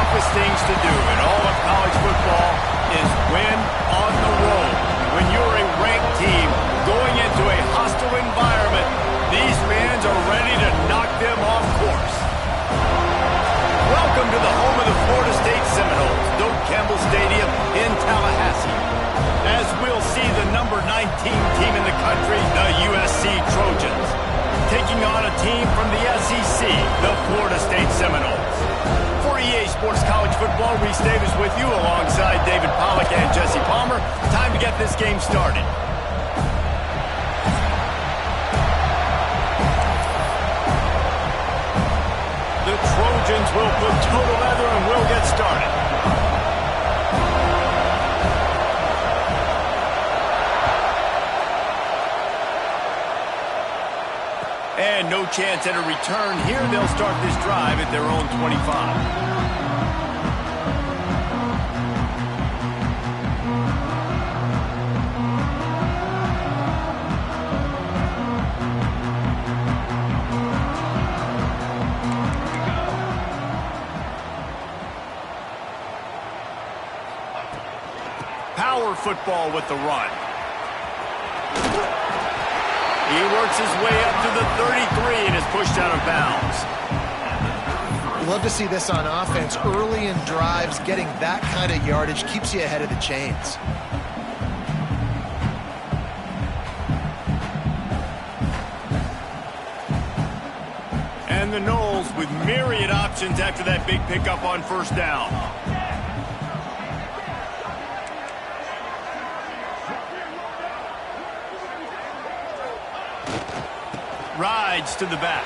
toughest things to do in all of college football is win on the road. When you're a ranked team going into a hostile environment, these fans are ready to knock them off course. Welcome to the home of the Florida State Seminoles, Doak Campbell Stadium in Tallahassee. As we'll see the number 19 team in the country, the USC Trojans, taking on a team from the SEC, the Florida State Seminoles. For EA Sports College Football, Reese Davis with you alongside David Pollack and Jesse Palmer. Time to get this game started. The Trojans will put total leather and will get started. And no chance at a return here. They'll start this drive at their own 25. Power football with the run. He works his way up to the 33 and is pushed out of bounds. You love to see this on offense. Early in drives, getting that kind of yardage keeps you ahead of the chains. And the Noles with myriad options after that big pickup on first down. Rides to the back.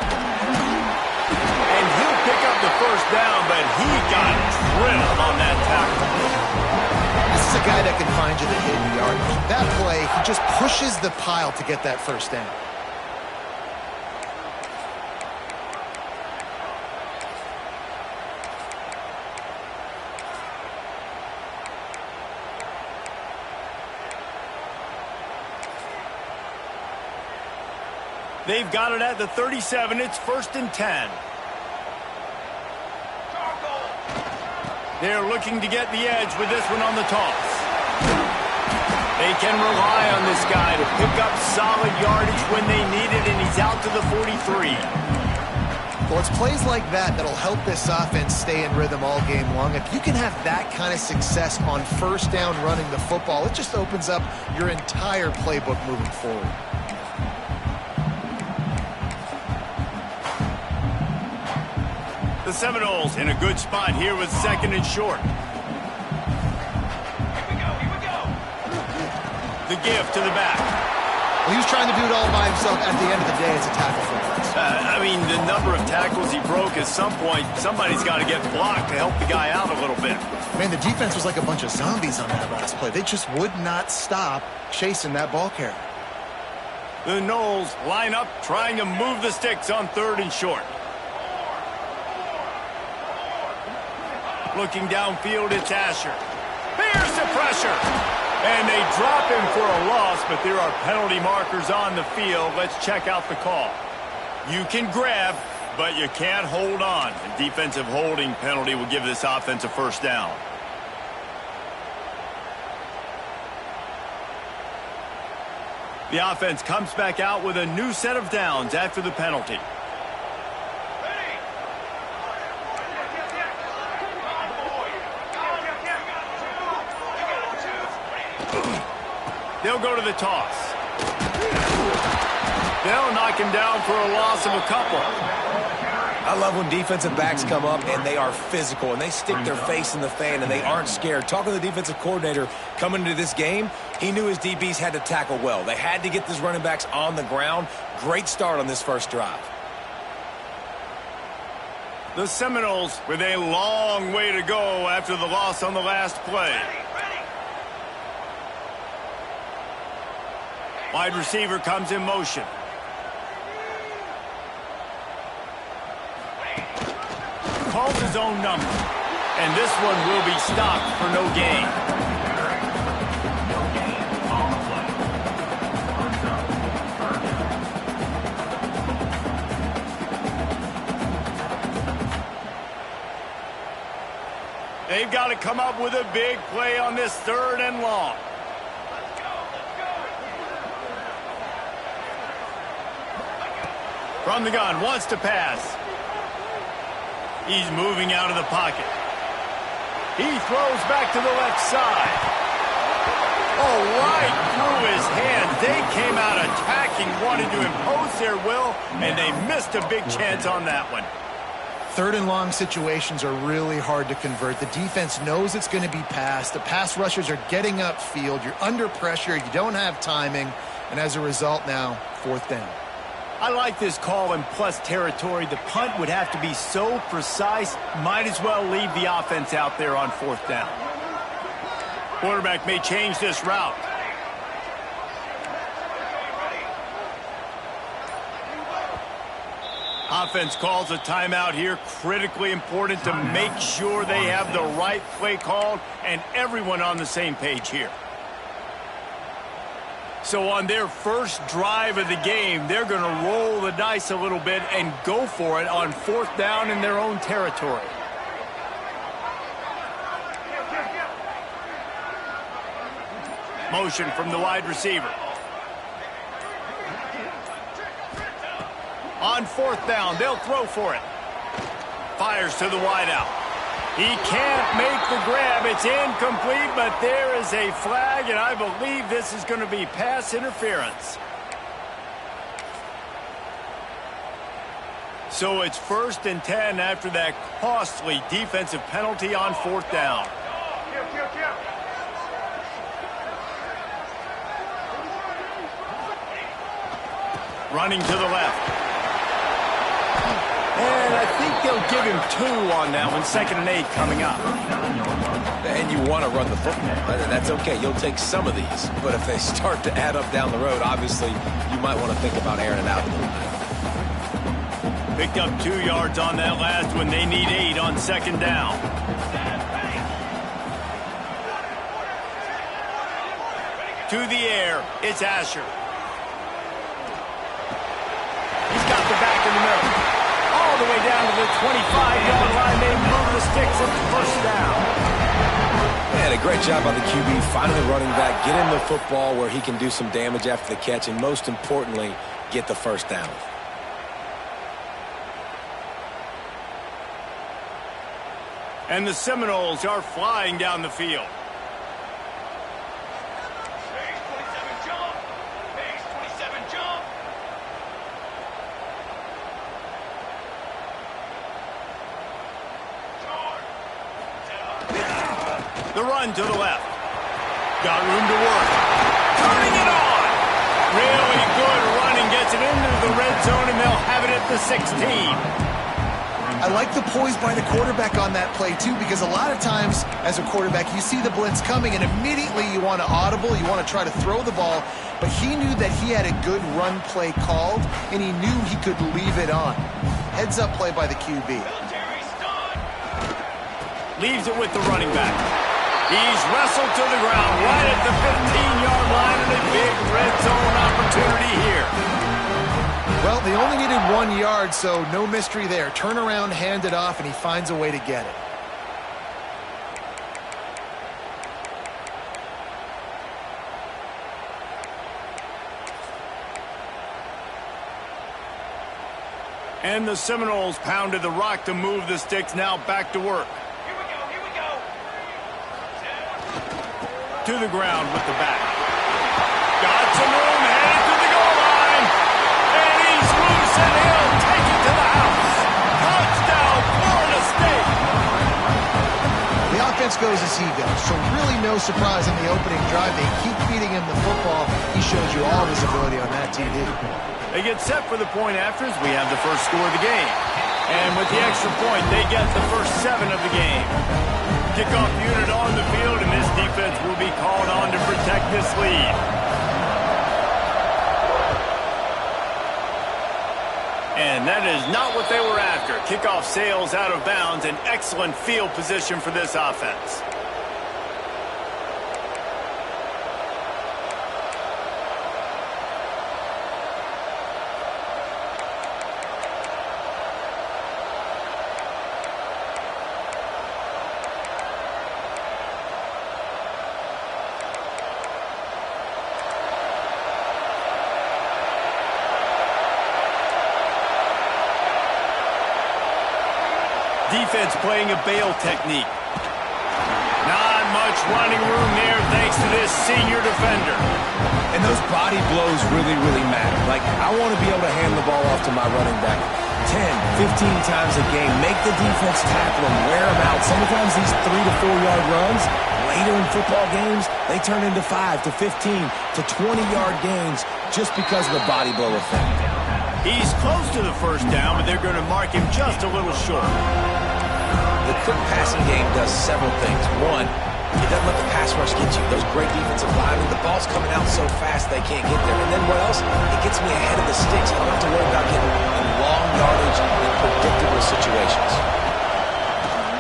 And he'll pick up the first down, but he got drilled on that tackle. This is a guy that can find you the hidden yardage. That play, he just pushes the pile to get that first down. They've got it at the 37. It's 1st and 10. They're looking to get the edge with this one on the toss. They can rely on this guy to pick up solid yardage when they need it, and he's out to the 43. Well, it's plays like that that'll help this offense stay in rhythm all game long. If you can have that kind of success on first down running the football, it just opens up your entire playbook moving forward. The Seminoles in a good spot here with 2nd and short. Here we go. The give to the back. Well, he was trying to do it all by himself. At the end of the day, it's a tackle for loss. I mean, the number of tackles he broke, at some point, somebody's got to get blocked to help the guy out a little bit. Man, the defense was like a bunch of zombies on that last play. They just would not stop chasing that ball carrier. The Noles line up, trying to move the sticks on 3rd and short. Looking downfield, it's Asher. Here's the pressure. And they drop him for a loss, but there are penalty markers on the field. Let's check out the call. You can grab, but you can't hold on. A defensive holding penalty will give this offense a first down. The offense comes back out with a new set of downs after the penalty. They'll go to the toss. They'll knock him down for a loss of a couple. I love when defensive backs come up and they are physical and they stick their face in the fan and they aren't scared. Talking to the defensive coordinator coming into this game, he knew his DBs had to tackle well. They had to get these running backs on the ground. Great start on this first drive. The Seminoles with a long way to go after the loss on the last play. Wide receiver comes in motion. Calls his own number. And this one will be stopped for no gain. They've got to come up with a big play on this 3rd and long. From the gun, wants to pass. He's moving out of the pocket. He throws back to the left side. Oh, right through his hands. They came out attacking, wanted to impose their will, and they missed a big chance on that one. 3rd and long situations are really hard to convert. The defense knows it's going to be passed. The pass rushers are getting upfield. You're under pressure. You don't have timing. And as a result now, 4th down. I like this call in plus territory. The punt would have to be so precise, might as well leave the offense out there on 4th down. Quarterback may change this route. Offense calls a timeout here. Critically important to make sure they have the right play called and everyone on the same page here. So on their first drive of the game, they're going to roll the dice a little bit and go for it on 4th down in their own territory. Motion from the wide receiver. On 4th down, they'll throw for it. Fires to the wideout. He can't make the grab. It's incomplete, but there is a flag, and I believe this is going to be pass interference. So it's 1st and 10 after that costly defensive penalty on 4th down. Running to the left. And I think they'll give him 2 on that one. 2nd and 8 coming up. And you want to run the football. That's okay. You'll take some of these. But if they start to add up down the road, obviously, you might want to think about airing it out a little bit. Picked up 2 yards on that last one. They need 8 on 2nd down. To the air. It's Asher. He's got the back in the middle. All the way down to the 25-yard line. They move the sticks at the 1st down. Man, a great job by the QB, finding the running back, get him the football where he can do some damage after the catch, and most importantly, get the 1st down. And the Seminoles are flying down the field. The run to the left. Got room to work. Turning it on. Really good running. Gets it into the red zone, and they'll have it at the 16. I like the poise by the quarterback on that play, too, because a lot of times as a quarterback, you see the blitz coming, and immediately you want to audible, you want to try to throw the ball, but he knew that he had a good run play called, and he knew he could leave it on. Heads-up play by the QB. Leaves it with the running back. He's wrestled to the ground right at the 15-yard line, and a big red zone opportunity here. Well, they only needed 1 yard, so no mystery there. Turn around, hand it off, and he finds a way to get it. And the Seminoles pounded the rock to move the sticks, now back to work. To the ground with the back. Got some room, headed to the goal line. And he's loose, and he'll take it to the house. Touchdown, Florida State. The offense goes as he goes, so really no surprise in the opening drive. They keep feeding him the football. He shows you all of his ability on that TD. They get set for the point afters. We have the first score of the game. And with the extra point, they get the first 7 of the game. Kickoff unit on the field, and this defense will be called on to protect this lead. And that is not what they were after. Kickoff sails out of bounds, an excellent field position for this offense. Defense playing a bail technique. Not much running room there thanks to this senior defender. And those body blows really, really matter. Like, I want to be able to hand the ball off to my running back 10, 15 times a game. Make the defense tackle him, wear him out. Sometimes these 3 to 4 yard runs, later in football games, they turn into 5 to 15 to 20-yard gains just because of the body blow effect. He's close to the first down, but they're going to mark him just a little short. The quick passing game does several things. One, it doesn't let the pass rush get you. Those great defensive linemen, the ball's coming out so fast they can't get there. And then what else? It gets me ahead of the sticks. I don't have to worry about getting in long yardage in predictable situations.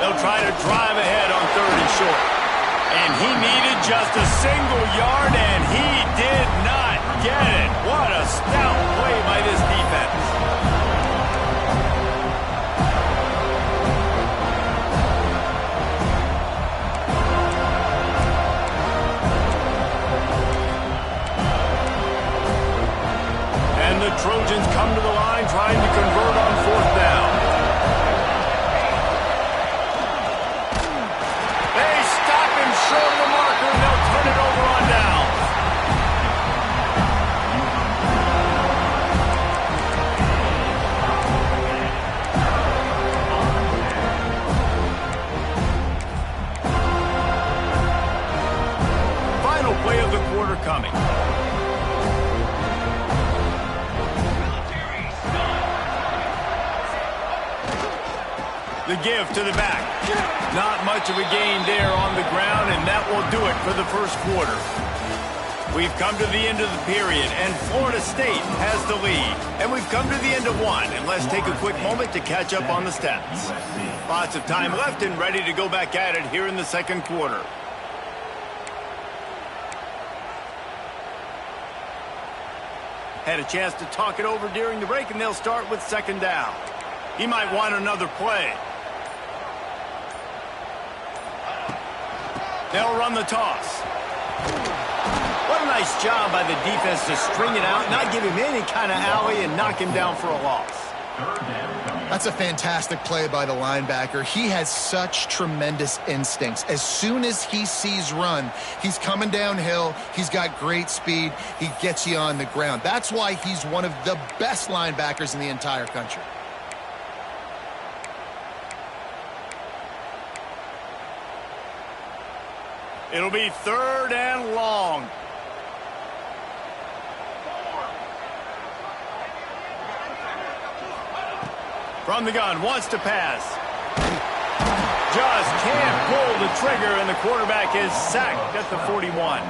They'll try to drive ahead on 3rd and short. And he needed just a single yard, and he did not get it. What a stout play by this defense. And the Trojans come to the line trying to convert on 4th down. They stop him short of the marker, and they'll turn it over on down. Final play of the quarter coming. The give to the back. Not much of a gain there on the ground, and that will do it for the first quarter. We've come to the end of the period, and Florida State has the lead. And we've come to the end of one, and let's take a quick moment to catch up on the stats. Lots of time left and ready to go back at it here in the second quarter. Had a chance to talk it over during the break, and they'll start with 2nd down. He might want another play. They'll run the toss. What a nice job by the defense to string it out, not give him any kind of alley, and knock him down for a loss. That's a fantastic play by the linebacker. He has such tremendous instincts. As soon as he sees run, he's coming downhill. He's got great speed. He gets you on the ground. That's why he's one of the best linebackers in the entire country. It'll be 3rd and long. From the gun, wants to pass. Just can't pull the trigger, and the quarterback is sacked at the 41.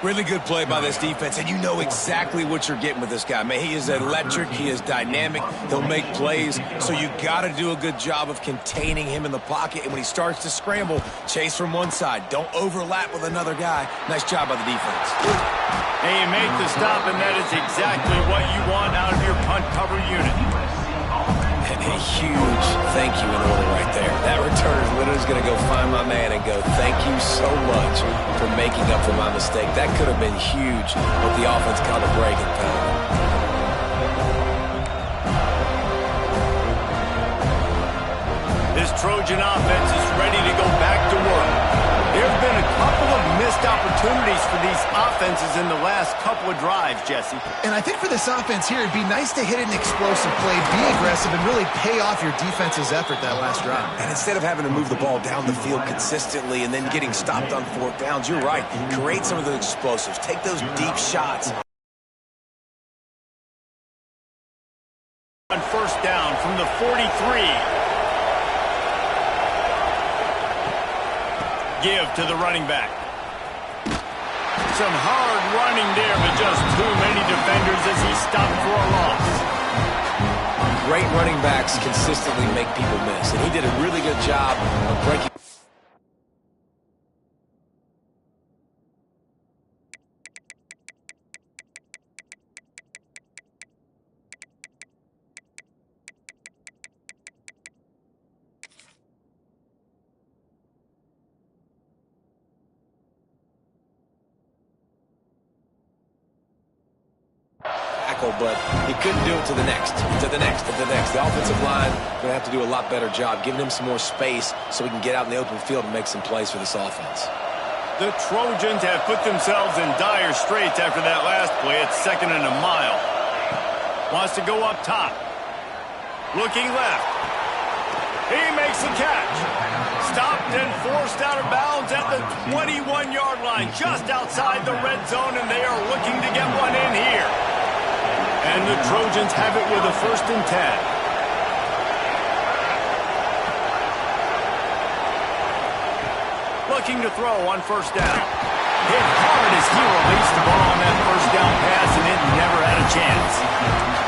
Really good play by this defense, and you know exactly what you're getting with this guy. Man, he is electric. He is dynamic. He'll make plays, so you got to do a good job of containing him in the pocket. And when he starts to scramble, chase from one side. Don't overlap with another guy. Nice job by the defense. And you make the stop, and that is exactly what you want out of your punt cover unit. And a huge thank you in order right there. That returner is literally going to go find my man and go, thank you so much for making up for my mistake. That could have been huge, but the offense caught a break and found it. This Trojan offense is ready to go back to work. There have been a couple of missed opportunities for these offenses in the last couple of drives, Jesse. And I think for this offense here, it'd be nice to hit an explosive play, be aggressive, and really pay off your defense's effort that last drive. And instead of having to move the ball down the field consistently and then getting stopped on 4th downs, you're right. Create some of those explosives. Take those deep shots. On 1st down from the 43. Give to the running back. Some hard running there, but just too many defenders as he stopped for a loss. Great running backs consistently make people miss, and he did a really good job of breaking. tackle, but he couldn't do it to the next, to the next, to the next. The offensive line going to have to do a lot better job giving him some more space so he can get out in the open field and make some plays for this offense. The Trojans have put themselves in dire straits after that last play. It's 2nd and a mile. Wants to go up top. Looking left. He makes the catch. Stopped and forced out of bounds at the 21-yard line, just outside the red zone, and they are looking to get one in here. And the Trojans have it with a 1st and 10. Looking to throw on 1st down. Hit hard as he released the ball on that 1st down pass, and it never had a chance.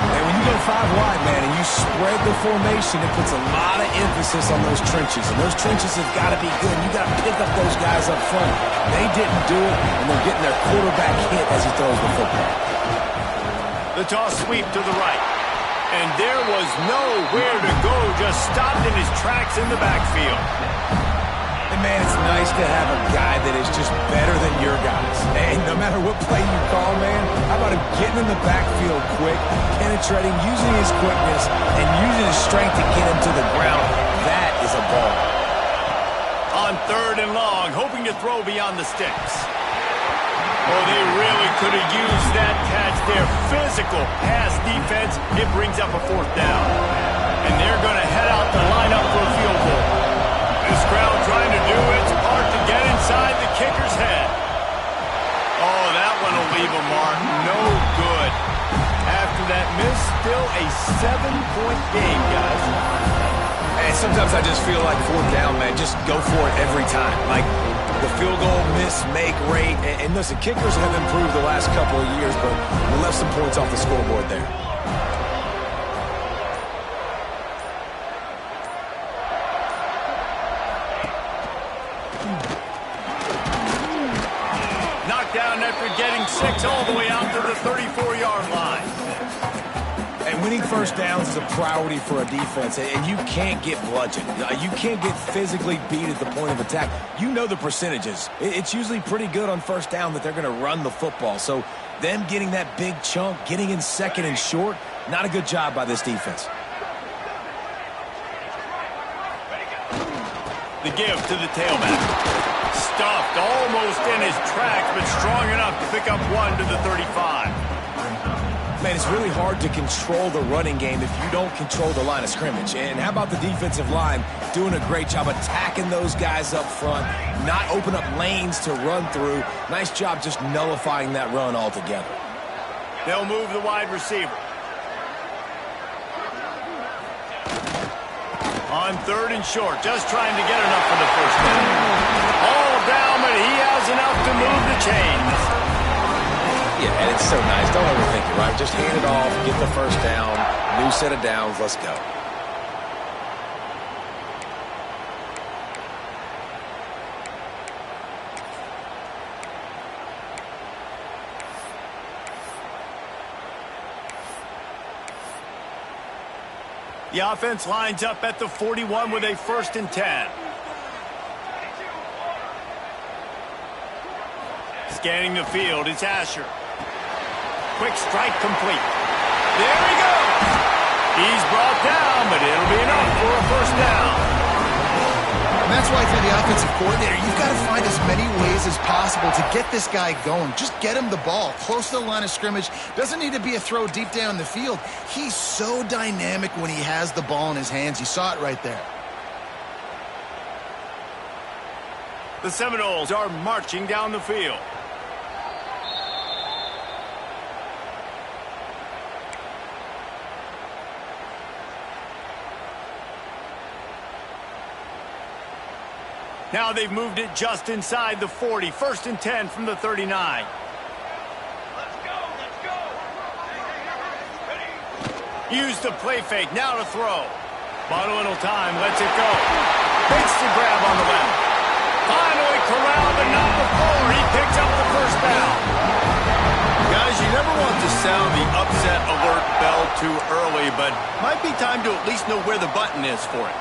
And when you go 5 wide, man, and you spread the formation, it puts a lot of emphasis on those trenches. And those trenches have got to be good. You got to pick up those guys up front. They didn't do it, and they're getting their quarterback hit as he throws the football. The toss sweep to the right. And there was nowhere to go, just stopped in his tracks in the backfield. And, man, it's nice to have a guy that is just better than your guys. And no matter what play you call, man, how about him getting in the backfield quick, penetrating, using his quickness, and using his strength to get him to the ground? That is a ball. On 3rd and long, hoping to throw beyond the sticks. Oh, they really could have used that catch there. Physical pass defense. It brings up a 4th down. And they're going to head out to line up for a field goal. This crowd trying to do its part to get inside the kicker's head. Oh, that one will leave a mark. No good. After that miss, still a 7-point game, guys. And sometimes I just feel like 4th down, man, just go for it every time. Like the field goal miss-make rate. And listen, kickers have improved the last couple of years, but we left some points off the scoreboard there. Getting 6 all the way out to the 34-yard line. And winning 1st downs is a priority for a defense, and you can't get bludgeoned. You can't get physically beat at the point of attack. You know the percentages. It's usually pretty good on 1st down that they're going to run the football. So them getting that big chunk, getting in 2nd and short, not a good job by this defense. The give to the tailback. Stuffed almost in his tracks, but strong enough to pick up 1 to the 35. Man, it's really hard to control the running game if you don't control the line of scrimmage. And how about the defensive line doing a great job attacking those guys up front, not open up lanes to run through. Nice job just nullifying that run altogether. They'll move the wide receiver. On 3rd and short, just trying to get enough for the 1st down. All down, but he has enough to move the chains. Yeah, and it's so nice. Don't overthink it, right? Just hand it off, get the 1st down, new set of downs, let's go. The offense lines up at the 41 with a 1st and 10. Scanning the field, it's Asher. Quick strike complete. There he goes. He's brought down, but it'll be enough for a 1st down. And that's why, if you're the offensive coordinator, you've got to find as many ways as possible to get this guy going. Just get him the ball close to the line of scrimmage. Doesn't need to be a throw deep down the field. He's so dynamic when he has the ball in his hands. You saw it right there. The Seminoles are marching down the field. Now they've moved it just inside the 40. 1st and 10 from the 39. Let's go, let's go. Use the play fake, now to throw. Bought a little time, lets it go. Makes the grab on the left. Finally corralled, but not before. He picks up the 1st down. Guys, you never want to sound the upset alert bell too early, but might be time to at least know where the button is for it.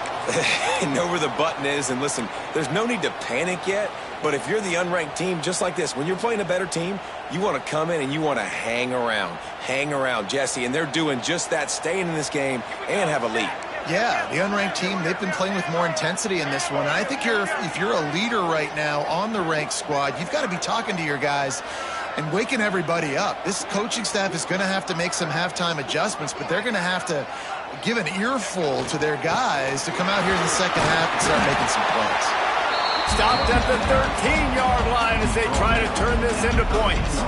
Know where the button is, and listen, there's no need to panic yet. But if you're the unranked team, just like this, when you're playing a better team, you want to come in and you want to hang around. Hang around, Jesse. And they're doing just that, staying in this game and have a lead. Yeah, the unranked team, they've been playing with more intensity in this one. And I think if you're a leader right now on the ranked squad, you've got to be talking to your guys and waking everybody up. This coaching staff is going to have to make some halftime adjustments, but they're going to have to give an earful to their guys to come out here in the second half and start making some plays. Stopped at the 13-yard line as they try to turn this into points.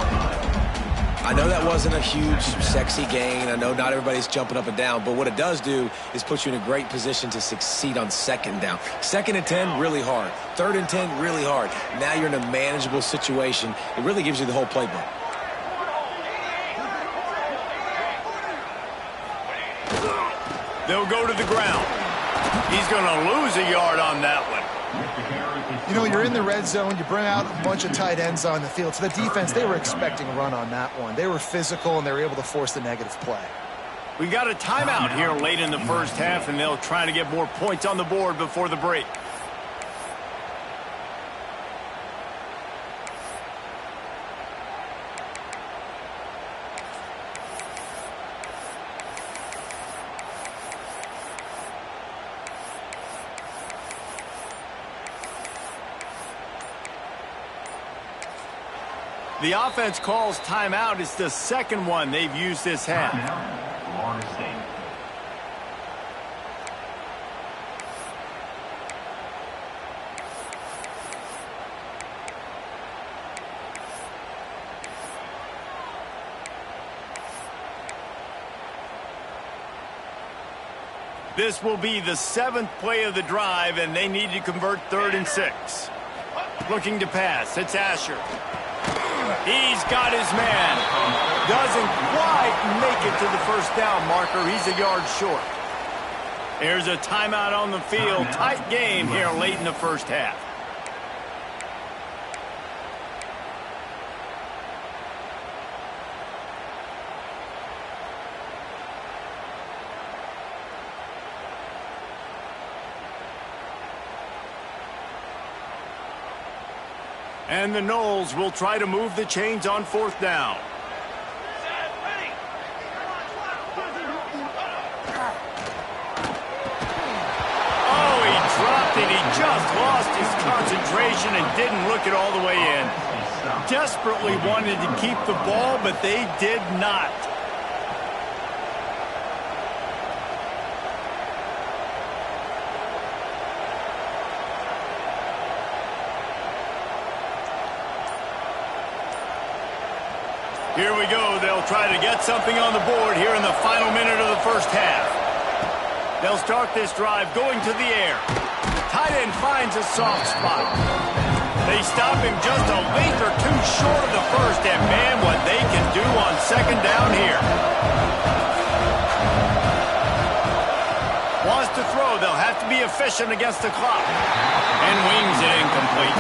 I know that wasn't a huge, sexy gain. I know not everybody's jumping up and down, but what it does do is put you in a great position to succeed on second down. Second and 10, really hard. Third and 10, really hard. Now you're in a manageable situation. It really gives you the whole playbook. They'll go to the ground. He's going to lose a yard on that one. You know, you're in the red zone, you bring out a bunch of tight ends on the field. So the defense, they were expecting a run on that one. They were physical, and they were able to force the negative play. We got a timeout here late in the first half, and they'll try to get more points on the board before the break. The offense calls timeout. It's the second one they've used this half. Florida State. This will be the 7th play of the drive, and they need to convert 3rd and 6. Looking to pass. It's Asher. He's got his man. Doesn't quite make it to the first down marker. He's a yard short. There's a timeout on the field. Tight game here late in the first half. And the Noles will try to move the chains on 4th down. Oh, he dropped it. He just lost his concentration and didn't look it all the way in. Desperately wanted to keep the ball, but they did not. Here we go. They'll try to get something on the board here in the final minute of the first half. They'll start this drive going to the air. Tight end finds a soft spot. They stop him just a length or two short of the first, and man, what they can do on second down here. Wants to throw. They'll have to be efficient against the clock. And wings it incomplete.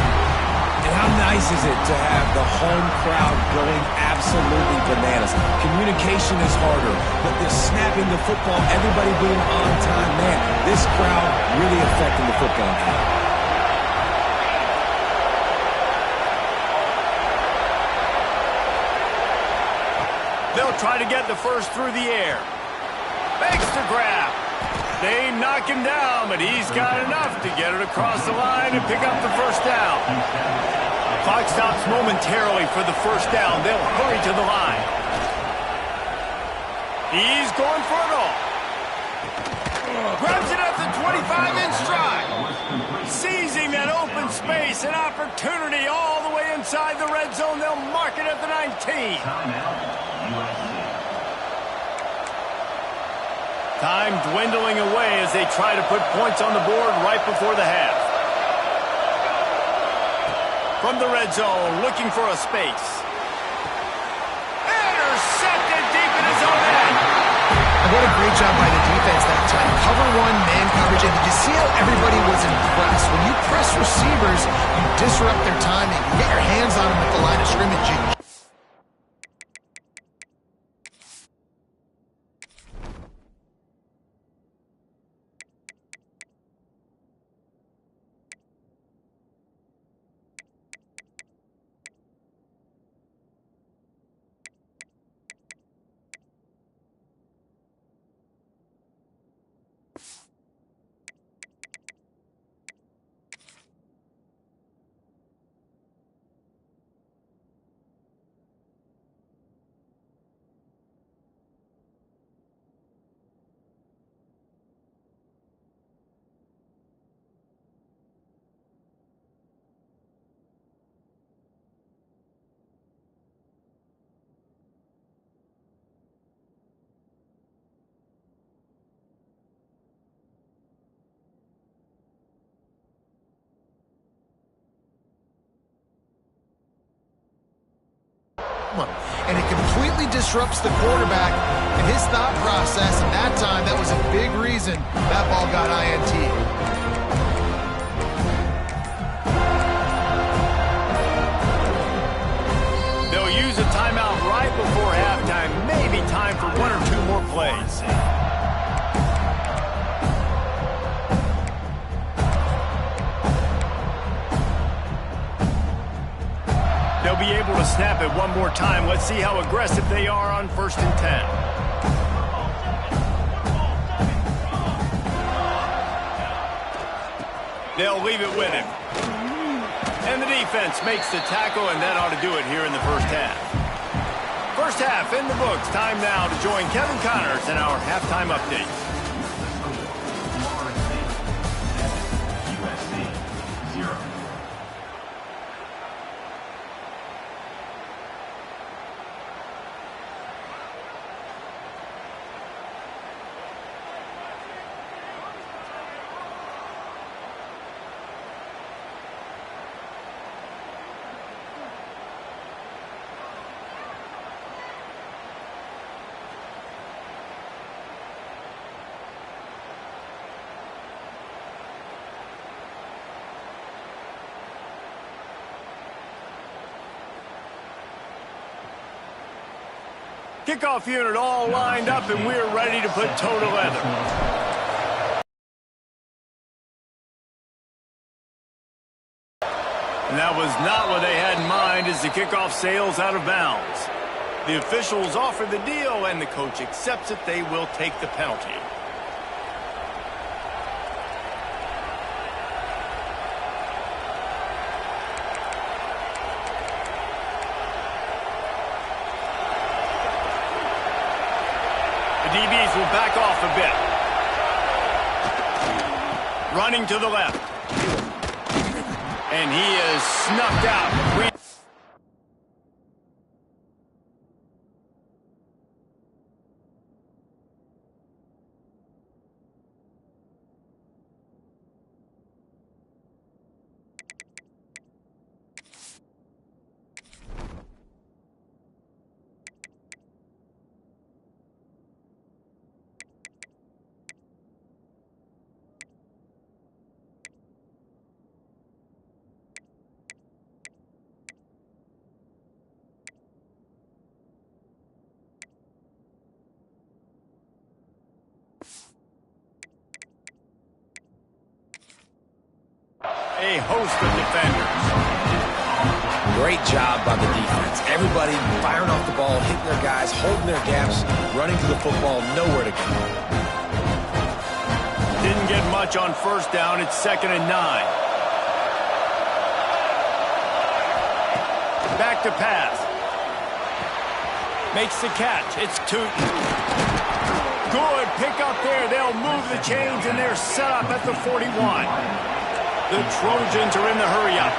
And how nice is it to have the home crowd going absolutely bananas? Communication is harder, but this snapping the football, everybody being on time, man, this crowd really affecting the football game. They'll try to get the first through the air. Makes the grab. They knock him down, but he's got enough to get it across the line and pick up the first down. Clock stops momentarily for the first down. They'll hurry to the line. He's going for it all. Grabs it at the 25 in stride. Seizing that open space, an opportunity all the way inside the red zone. They'll mark it at the 19. Time dwindling away as they try to put points on the board right before the half. From the red zone, looking for a space. Intercepted deep in his own end. And what a great job by the defense that time. Cover one, man coverage, and did you see how everybody was impressed? When you press receivers, you disrupt their timing. You get your hands on them at the line of scrimmage. You something up. And it completely disrupts the quarterback and his thought process. And that time, that was a big reason that ball got INT. Use a timeout right before halftime. Maybe time for one or two more plays. They'll be able to snap it one more time. Let's see how aggressive they are on 1st and 10. They'll leave it with him. And the defense makes the tackle, and that ought to do it here in the first half. First half in the books. Time now to join Kevin Connors in our halftime update. USC 0. Kickoff unit all lined up, and we're ready to put toe to leather. And that was not what they had in mind as the kickoff sails out of bounds. The officials offer the deal, and the coach accepts it. They will take the penalty. DBs will back off a bit. Running to the left. And he is snuffed out. A host of defenders. Great job by the defense. Everybody firing off the ball, hitting their guys, holding their gaps, running to the football, nowhere to go. Didn't get much on 1st down. It's 2nd and 9. Back to pass. Makes the catch. It's Tootin. Good pick up there. They'll move the chains, and they're set up at the 41. The Trojans are in the hurry-up.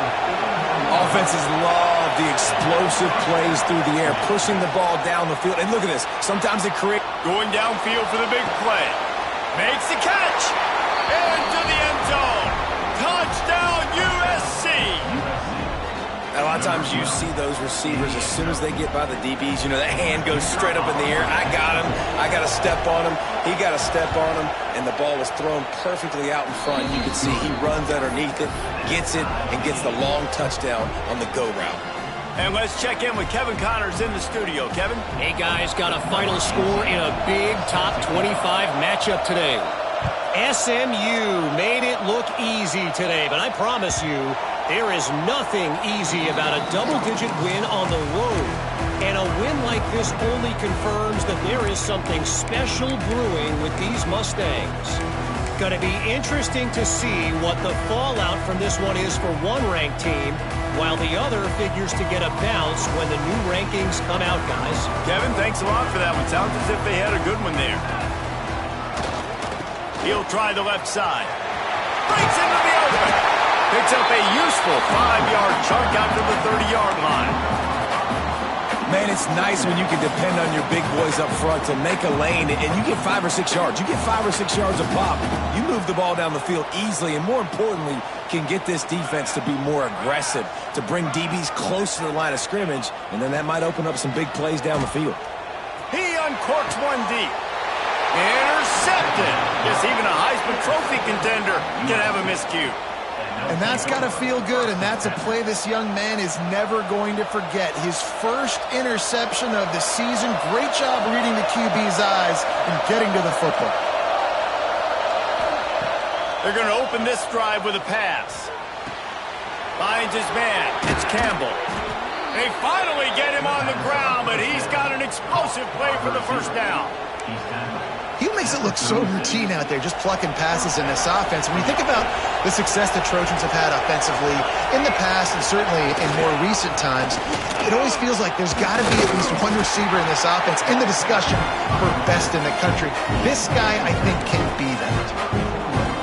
Offenses love the explosive plays through the air, pushing the ball down the field. And look at this. Sometimes it creates... Going downfield for the big play. Makes the catch. Into the end zone. Touchdown, USC. A lot of times you see those receivers, as soon as they get by the DBs, you know, that hand goes straight up in the air. I got him. I got to step on him. He got to step on him. And the ball was thrown perfectly out in front. You can see he runs underneath it, gets it, and gets the long touchdown on the go route. And let's check in with Kevin Connors in the studio. Kevin? Hey, guys, got a final score in a big top 25 matchup today. SMU made it look easy today, but I promise you, there is nothing easy about a double-digit win on the road. And a win like this only confirms that there is something special brewing with these Mustangs. Going to be interesting to see what the fallout from this one is for one ranked team, while the other figures to get a bounce when the new rankings come out, guys. Kevin, thanks a lot for that one. Sounds as if they had a good one there. He'll try the left side. Breaks into the open. Picks up a useful 5-yard chunk out to the 30-yard line. Man, it's nice when you can depend on your big boys up front to make a lane, and you get 5 or 6 yards. You get 5 or 6 yards a pop. You move the ball down the field easily, and more importantly, can get this defense to be more aggressive, to bring DBs close to the line of scrimmage, and then that might open up some big plays down the field. He uncorks one deep. Intercepted. Yes, even a Heisman Trophy contender can have a miscue. And that's got to feel good, and that's a play this young man is never going to forget. His first interception of the season. Great job reading the QB's eyes and getting to the football. They're going to open this drive with a pass. Finds his man. It's Campbell. They finally get him on the ground, but he's got an explosive play for the first down. He makes it look so routine out there, just plucking passes in this offense. When you think about the success the Trojans have had offensively in the past and certainly in more recent times, it always feels like there's got to be at least one receiver in this offense in the discussion for best in the country. This guy, I think, can be that.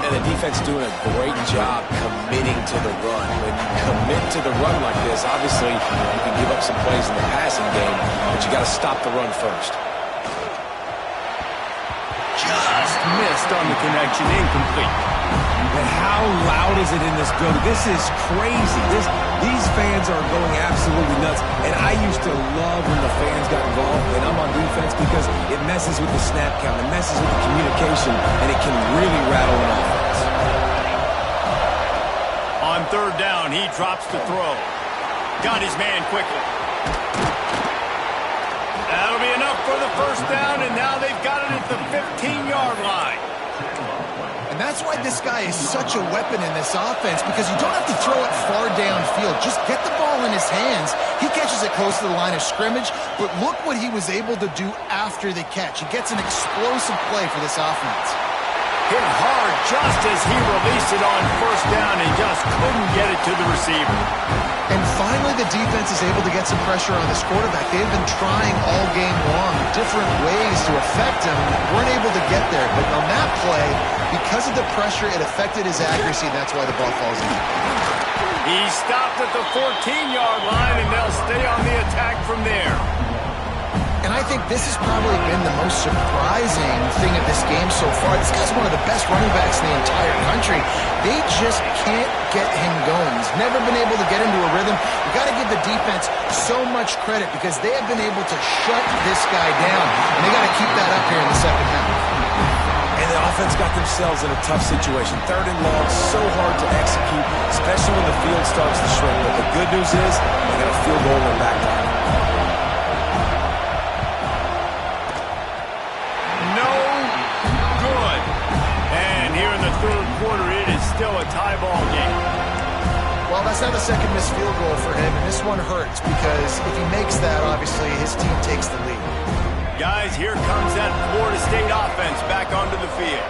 And the defense doing a great job committing to the run. When you commit to the run like this, obviously you can give up some plays in the passing game, but you got to stop the run first. Just missed on the connection, incomplete. And how loud is it in this building? This is crazy. These fans are going absolutely nuts. And I used to love when the fans got involved, and I'm on defense because it messes with the snap count, it messes with the communication, and it can really rattle an offense. On third down, he drops to throw. Got his man quickly. That'll be enough for the first down, and now they've got it at the 15-yard line. And that's why this guy is such a weapon in this offense, because you don't have to throw it far downfield. Just get the ball in his hands. He catches it close to the line of scrimmage, but look what he was able to do after the catch. He gets an explosive play for this offense. Hit hard just as he released it on first down and just couldn't get it to the receiver. And finally, the defense is able to get some pressure on this quarterback. They've been trying all game long different ways to affect him. Weren't able to get there. But on that play, because of the pressure, it affected his accuracy, and that's why the ball falls in. He stopped at the 14-yard line, and they'll stay on the attack from there. And I think this has probably been the most surprising thing of this game so far. This guy's one of the best running backs in the entire country. They just can't get him going. He's never been able to get into a rhythm. You've got to give the defense so much credit because they have been able to shut this guy down. And they got to keep that up here in the second half. And the offense got themselves in a tough situation. Third and long, so hard to execute, especially when the field starts to shrink. But the good news is they got a field goal in their back line. Third quarter, it is still a tie ball game. Well, that's not a second missed field goal for him, and this one hurts because if he makes that, obviously his team takes the lead. Guys, here comes that Florida State offense back onto the field.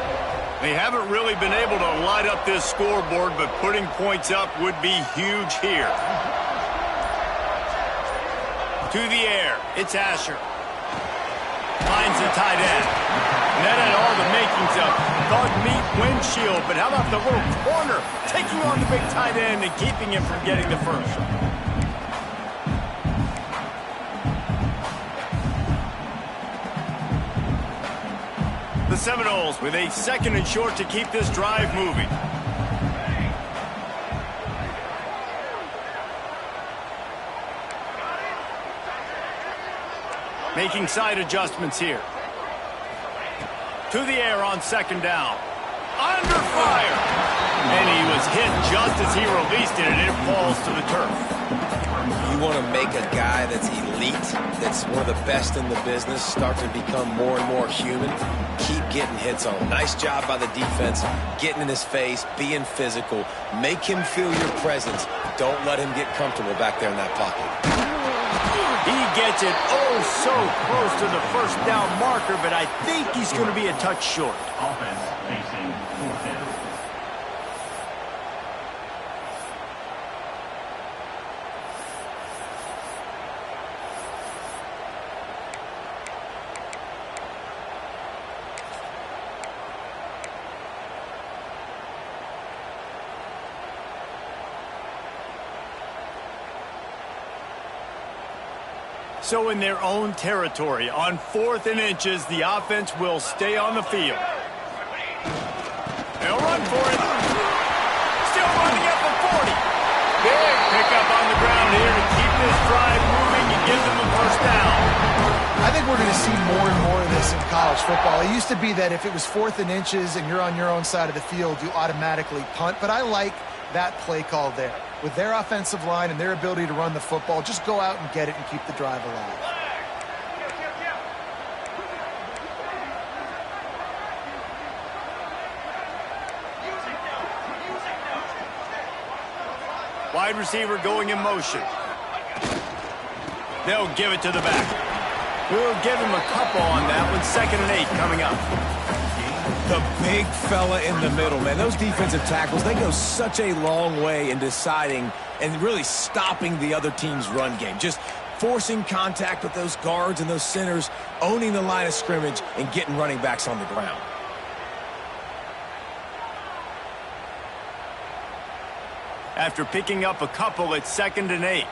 They haven't really been able to light up this scoreboard, but putting points up would be huge here. To the air, it's Asher. Finds the tight end. And that had all the makings of dog meat windshield, but how about the little corner taking on the big tight end and keeping him from getting the first? The Seminoles with a second and short to keep this drive moving. Making side adjustments here. To the air on second down. Under fire. And he was hit just as he released it, and it falls to the turf. You want to make a guy that's elite, that's one of the best in the business, start to become more and more human, keep getting hits on him. Nice job by the defense, getting in his face, being physical. Make him feel your presence. Don't let him get comfortable back there in that pocket. He gets it so close to the first down marker, but I think he's going to be a touch short. Offense facing fourth down. So in their own territory, on 4th and inches, the offense will stay on the field. They'll run for it. Still running we're going to see more and more of this in college football. It used to be that if it was 4th and inches and you're on your own side of the field, you automatically punt. But I like that play call there. With their offensive line and their ability to run the football, just go out and get it and keep the drive alive. Wide receiver going in motion. They'll give it to the back. We'll give him a couple on that one. 2nd and 8 coming up. The big fella in the middle, man. Those defensive tackles, they go such a long way in deciding and really stopping the other team's run game. Just forcing contact with those guards and those centers, owning the line of scrimmage, and getting running backs on the ground. After picking up a couple, it's 2nd and 8.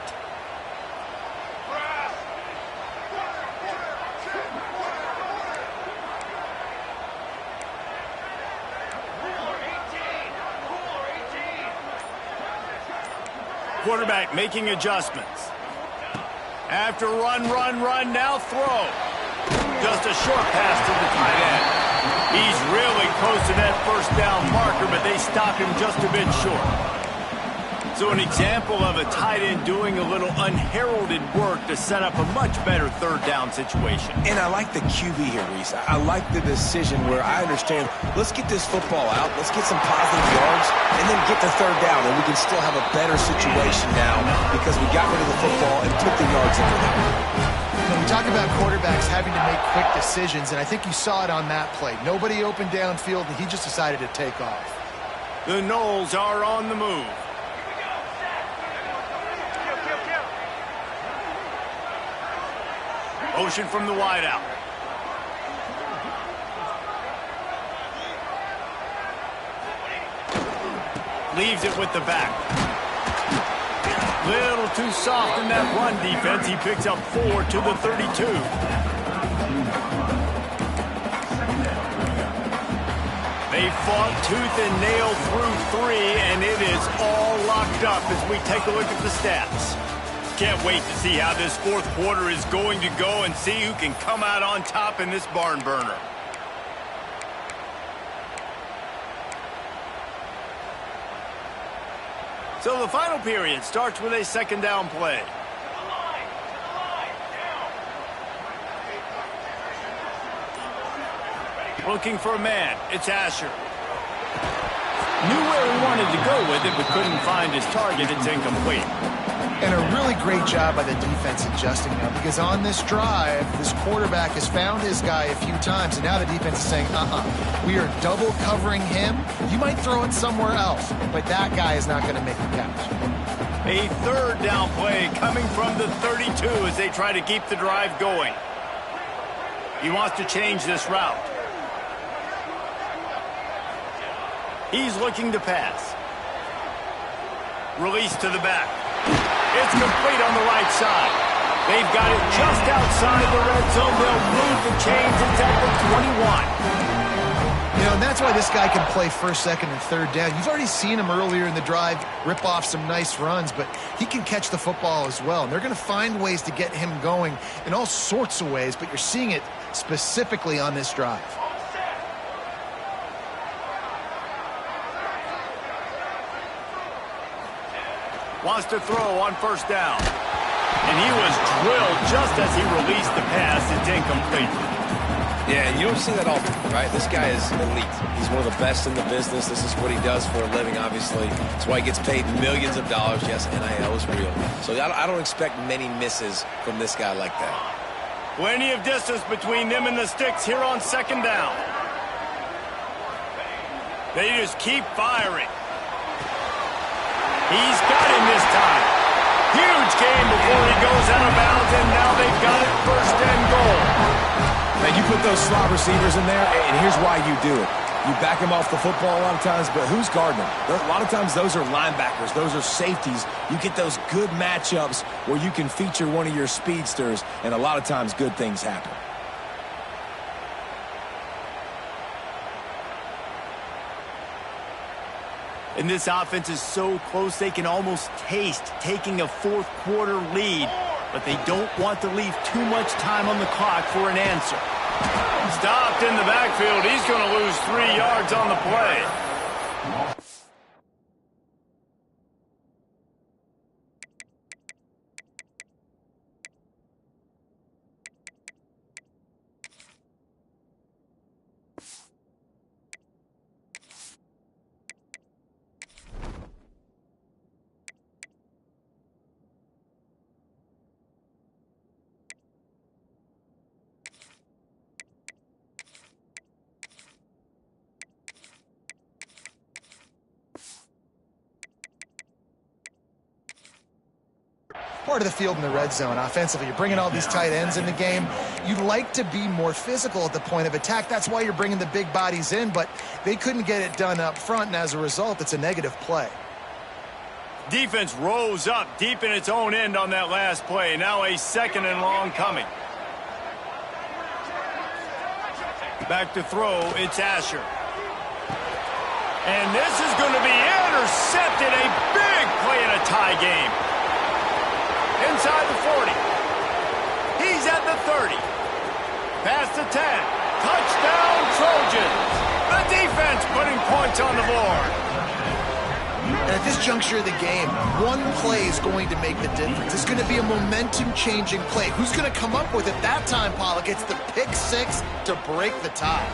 Quarterback making adjustments. After run, now throw. Just a short pass to the tight end. He's really close to that 1st down marker, but they stop him just a bit short. So an example of a tight end doing a little unheralded work to set up a much better 3rd down situation. And I like the QB here, Reese. I like the decision where I understand, let's get this football out, let's get some positive yards, and then get the 3rd down, and we can still have a better situation now because we got rid of the football and took the yards over there. We talk about quarterbacks having to make quick decisions, and I think you saw it on that play. Nobody open downfield, and he just decided to take off. The Noles are on the move. Motion from the wideout. Leaves it with the back. Little too soft in that run defense. He picks up 4 to the 32. They fought tooth and nail through 3, and it is all locked up as we take a look at the stats. Can't wait to see how this 4th quarter is going to go and see who can come out on top in this barn burner. So the final period starts with a 2nd down play. Looking for a man. It's Asher. Knew where he wanted to go with it, but couldn't find his target. It's incomplete. And a really great job by the defense adjusting now, because on this drive, this quarterback has found his guy a few times, and now the defense is saying, we are double covering him. You might throw it somewhere else, but that guy is not going to make the catch. A 3rd down play coming from the 32 as they try to keep the drive going. He wants to change this route. He's looking to pass. Release to the back. It's complete on the right side. They've got it just outside the red zone. They'll move the chains. It's at the 21. You know, and that's why this guy can play 1st, 2nd, and 3rd down. You've already seen him earlier in the drive rip off some nice runs, but he can catch the football as well. And they're going to find ways to get him going in all sorts of ways, but you're seeing it specifically on this drive. Wants to throw on 1st down. And he was drilled just as he released the pass. It's incomplete. Yeah, and you don't see that often, right? This guy is elite. He's one of the best in the business. This is what he does for a living, obviously. That's why he gets paid millions of dollars. Yes, NIL is real. So I don't expect many misses from this guy like that. Plenty of distance between them and the sticks here on 2nd down. They just keep firing. He's got him this time. Huge game before he goes out of bounds, and now they've got it 1st and goal. Man, you put those slot receivers in there, and here's why you do it. You back them off the football a lot of times, but who's guarding them? A lot of times those are linebackers. Those are safeties. You get those good matchups where you can feature one of your speedsters, and a lot of times good things happen. And this offense is so close they can almost taste taking a 4th quarter lead. but they don't want to leave too much time on the clock for an answer. Stopped in the backfield. He's going to lose 3 yards on the play. Part of the field in the red zone offensively. You're bringing all these tight ends in the game. You'd like to be more physical at the point of attack. That's why you're bringing the big bodies in, but they couldn't get it done up front, and as a result, it's a negative play. Defense rose up deep in its own end on that last play. Now a 2nd and long coming. Back to throw, it's Asher. And this is going to be intercepted. A big play in a tie game. Inside the 40. He's at the 30. Past the 10. Touchdown, Trojans. The defense putting points on the board. And at this juncture of the game, one play is going to make the difference. It's going to be a momentum-changing play. Who's going to come up with it that time, Pollock? It's the pick 6 to break the tie.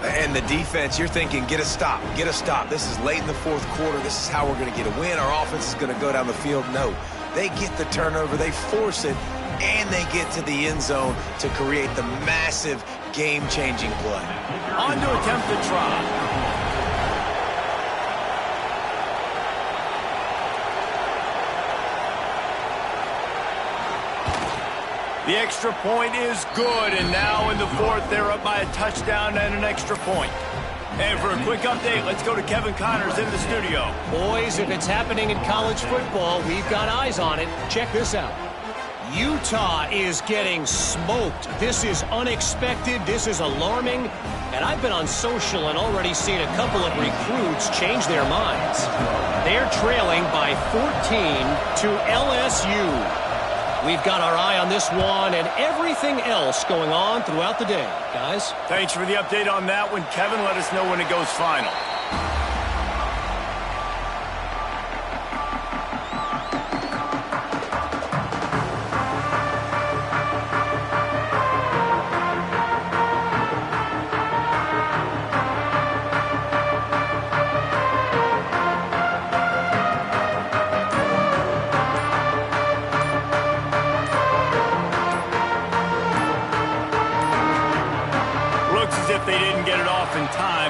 And the defense, you're thinking, get a stop, get a stop. This is late in the 4th quarter. This is how we're going to get a win. Our offense is going to go down the field. No. They get the turnover, they force it, and they get to the end zone to create the massive game-changing play. On to attempt the try. The extra point is good, and now in the 4th, they're up by a touchdown and an extra point. And for a quick update, let's go to Kevin Connors in the studio. Boys, if it's happening in college football, we've got eyes on it. Check this out. Utah is getting smoked. This is unexpected. This is alarming. And I've been on social and already seen a couple of recruits change their minds. They're trailing by 14 to LSU. We've got our eye on this one and everything else going on throughout the day, guys. Thanks for the update on that one, Kevin. Let us know when it goes final.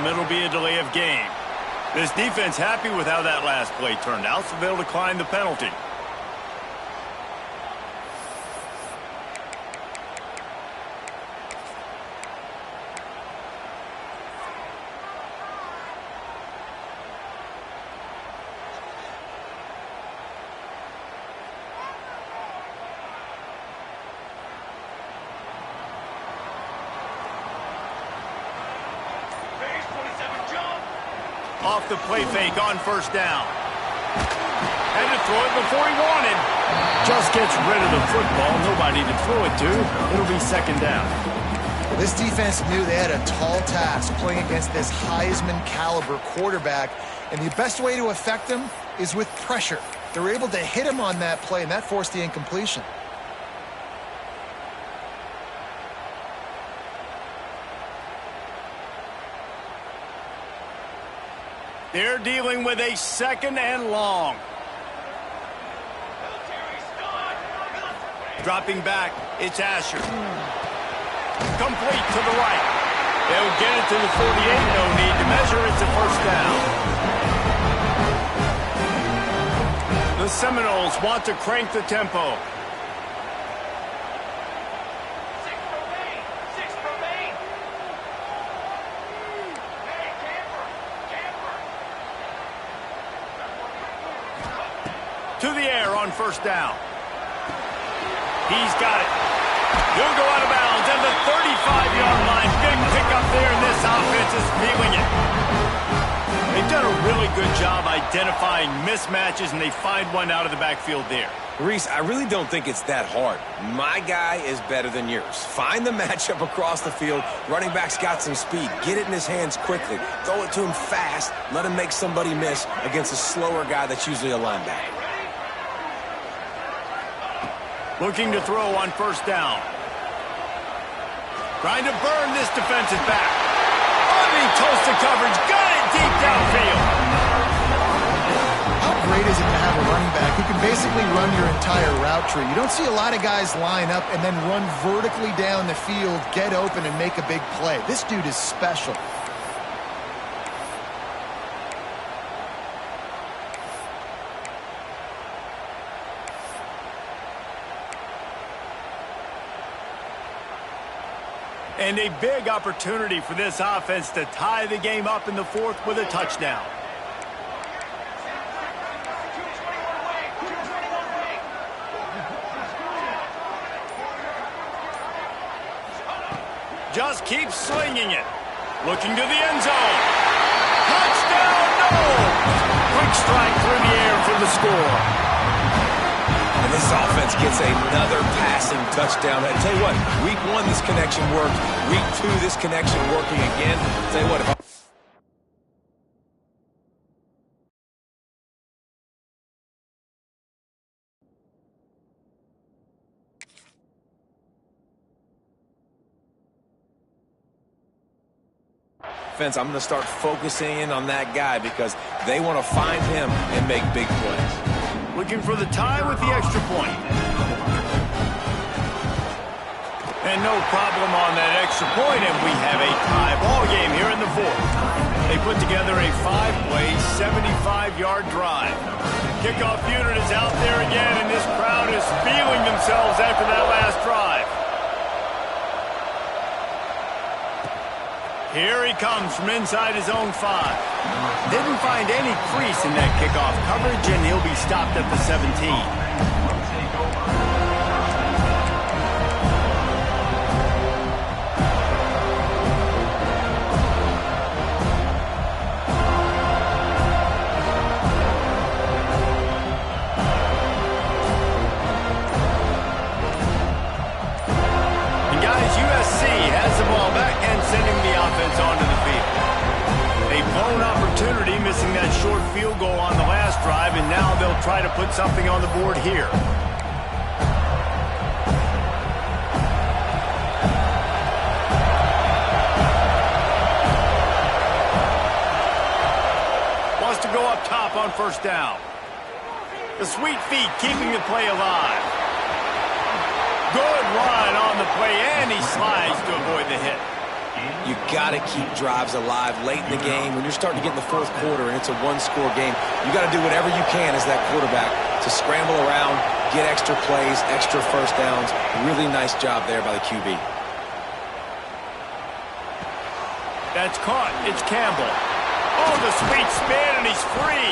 It'll be a delay of game. This defense happy with how that last play turned out, so they'll decline the penalty. Off the play fake on 1st down. Had to throw it before he wanted. Just gets rid of the football. Nobody to throw it to. It'll be 2nd down. Well, this defense knew they had a tall task playing against this Heisman caliber quarterback, and the best way to affect him is with pressure. They were able to hit him on that play, and that forced the incompletion. They're dealing with a 2nd and long. Dropping back, it's Asher. Complete to the right. They'll get it to the 48. No need to measure. It's a 1st down. The Seminoles want to crank the tempo. To the air on 1st down. He's got it. He'll go out of bounds at the 35-yard line. Big pickup there, and this offense is feeling it. They've done a really good job identifying mismatches, and they find one out of the backfield there. Reese, I really don't think it's that hard. My guy is better than yours. Find the matchup across the field. Running back's got some speed. Get it in his hands quickly. Throw it to him fast. Let him make somebody miss against a slower guy that's usually a linebacker. Looking to throw on first down. Trying to burn this defensive back. Being toasted coverage. Got it deep downfield. How great is it to have a running back who can basically run your entire route tree? You don't see a lot of guys line up and then run vertically down the field, get open, and make a big play. This dude is special. And a big opportunity for this offense to tie the game up in the fourth with a touchdown. Just keep slinging it. Looking to the end zone. Touchdown, no! Quick strike through the air for the score. And this offense gets another passing touchdown. I tell you what, week 1 this connection worked. Week 2 this connection working again. I tell you what, if I'm going to start focusing in on that guy because they want to find him and make big plays. Looking for the tie with the extra point. And no problem on that extra point, and we have a tie ball game here in the fourth. They put together a 5-play, 75-yard drive. Kickoff unit is out there again, and this crowd is feeling themselves after that last drive. Here he comes from inside his own 5. Didn't find any crease in that kickoff coverage, and he'll be stopped at the 17. Onto the field. A blown opportunity, missing that short field goal on the last drive, and now they'll try to put something on the board here. Wants to go up top on first down. The sweet feet keeping the play alive. Good run on the play, and he slides to avoid the hit. You got to keep drives alive late in the game. When you're starting to get in the fourth quarter and it's a one-score game, you got to do whatever you can as that quarterback to scramble around, get extra plays, extra first downs. Really nice job there by the QB. That's caught. It's Campbell. Oh, the sweet spin, and he's free.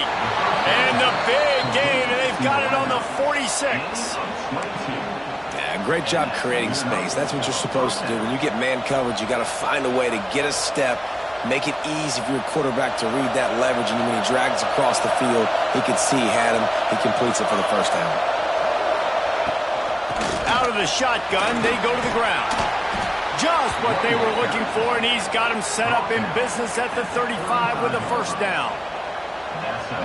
And the big gain, and they've got it on the 46. Great job creating space. That's what you're supposed to do. When you get man coverage, you got to find a way to get a step, make it easy for your quarterback to read that leverage, and when he drags across the field, he can see he had him. He completes it for the first down. Out of the shotgun, they go to the ground. Just what they were looking for, and he's got him set up in business at the 35 with a first down.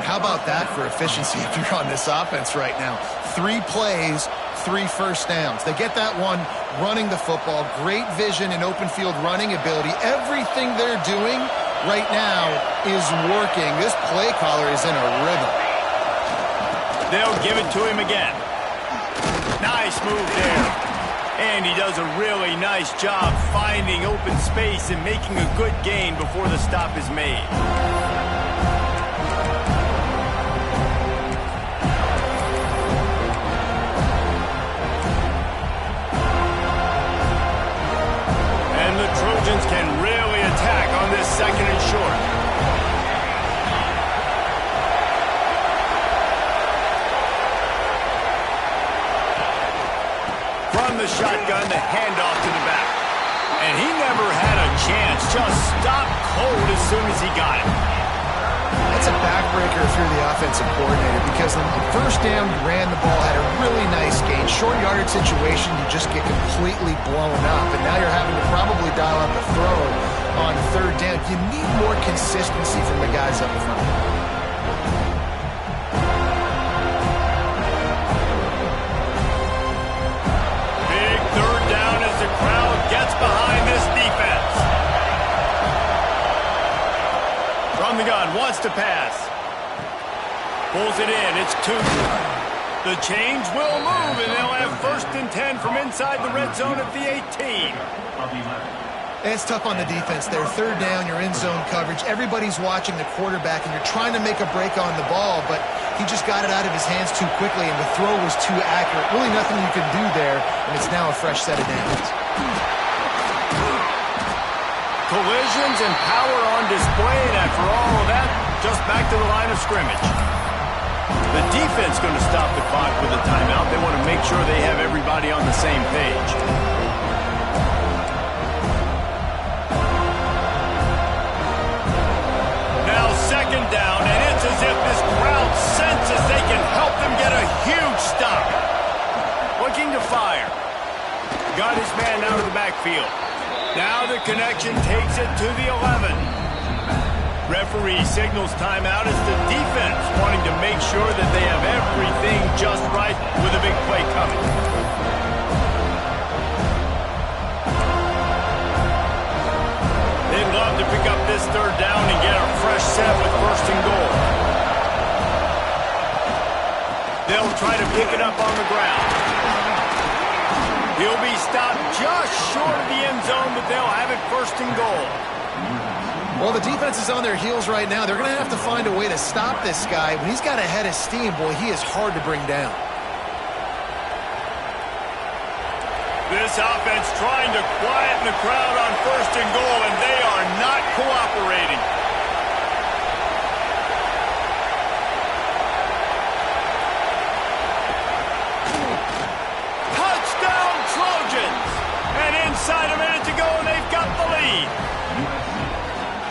How about that for efficiency if you're on this offense right now? 3 plays, 3 first downs. They get that one running the football. Great vision and open field running ability. Everything they're doing right now is working. This play caller is in a rhythm. They'll give it to him again. Nice move there. And he does a really nice job finding open space and making a good gain before the stop is made. Trojans can really attack on this second and short. From the shotgun, the handoff to the back. And he never had a chance. Just stopped cold as soon as he got it. That's a backbreaker if you're the offensive coordinator, because on first down, you ran the ball, had a really nice gain. Short yardage situation, you just get completely blown up, and now you're having to probably dial up a throw on third down. You need more consistency from the guys up front. Big third down as the crowd gets behind this defense. From the gun, wants to pass. Pulls it in, it's two. The change will move, and they'll have 1st and 10 from inside the red zone at the 18. It's tough on the defense there. Third down, you're in zone coverage. Everybody's watching the quarterback, and you're trying to make a break on the ball, but he just got it out of his hands too quickly, and the throw was too accurate. Really nothing you can do there, and it's now a fresh set of downs. Collisions and power on display, and after all of that, just back to the line of scrimmage. The defense going to stop the clock with a timeout. They want to make sure they have everybody on the same page. Now 2nd down, and it's as if this crowd senses they can help them get a huge stop. Looking to fire. Got his man out of the backfield. Now the connection takes it to the 11. Referee signals timeout as the defense wanting to make sure that they have everything just right with a big play coming. They'd love to pick up this third down and get a fresh set with 1st and goal. They'll try to pick it up on the ground. He'll be stopped just short of the end zone, but they'll have it 1st and goal. Well, the defense is on their heels right now. They're going to have to find a way to stop this guy. When he's got a head of steam, boy, he is hard to bring down. This offense trying to quieten the crowd on 1st and goal, and they are not cooperating. Touchdown, Trojans! And inside a minute to go, and they've got the lead.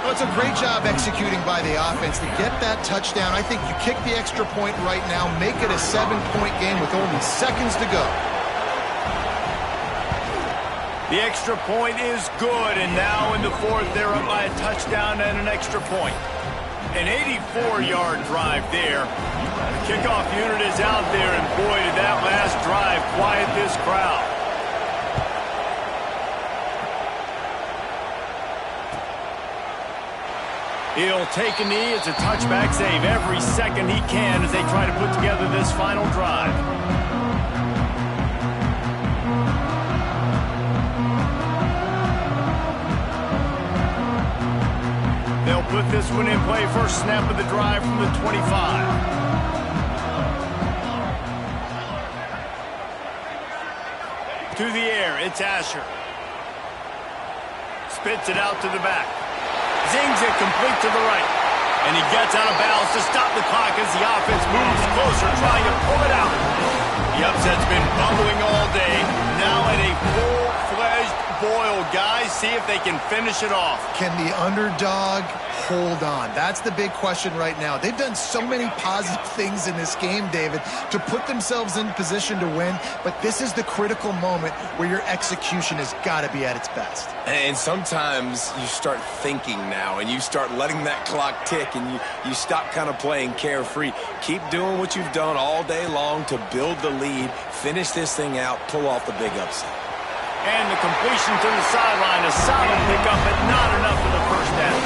Well, it's a great job executing by the offense to get that touchdown. I think you kick the extra point right now, make it a 7-point game with only seconds to go. The extra point is good, and now in the 4th, they're up by a touchdown and an extra point. An 84-yard drive there. The kickoff unit is out there, and boy, did that last drive quiet this crowd. He'll take a knee. It's a touchback save every second he can as they try to put together this final drive. They'll put this one in play. First snap of the drive from the 25. To the air, it's Asher. Spits it out to the back. Zings it complete to the right. And he gets out of bounds to stop the clock as the offense moves closer, trying to pull it out. The upset's been bubbling all day. Now at a full-fledged boil. Guys, see if they can finish it off. Can the underdog hold on? That's the big question right now. They've done so many positive things in this game, David, to put themselves in position to win, but this is the critical moment where your execution has got to be at its best. And sometimes you start thinking now, and you start letting that clock tick, and you stop kind of playing carefree. Keep doing what you've done all day long to build the lead, finish this thing out, pull off the big upset. And the completion to the sideline, a solid pickup, but not enough for the first down.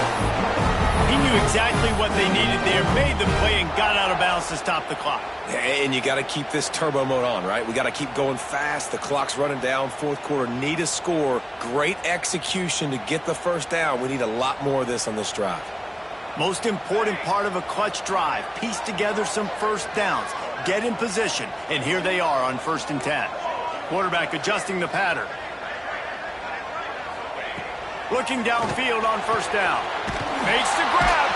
He knew exactly what they needed there, made the play, and got out of bounds to stop the clock. And you got to keep this turbo mode on, right? We got to keep going fast. The clock's running down. 4th quarter, need a score. Great execution to get the first down. We need a lot more of this on this drive. Most important part of a clutch drive, piece together some first downs, get in position, and here they are on 1st and 10. Quarterback adjusting the pattern. Looking downfield on 1st down. Makes the grab.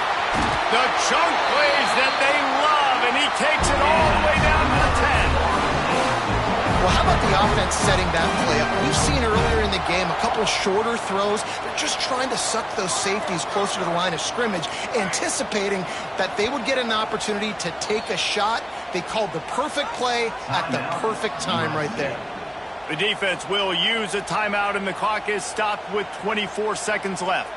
The chunk plays that they love, and he takes it all the way down to the 10. Well, how about the offense setting that play up? We've seen earlier in the the game. A couple shorter throws. They're just trying to suck those safeties closer to the line of scrimmage, anticipating that they would get an opportunity to take a shot. They called the perfect play at the perfect time right there. The defense will use a timeout, and the clock is stopped with 24 seconds left.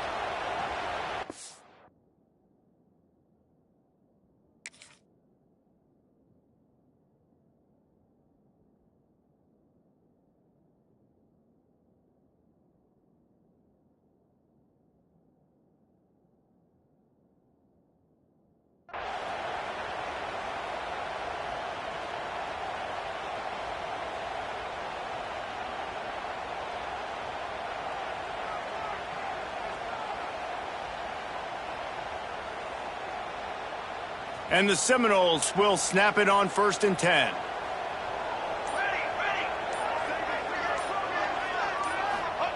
And the Seminoles will snap it on 1st and 10.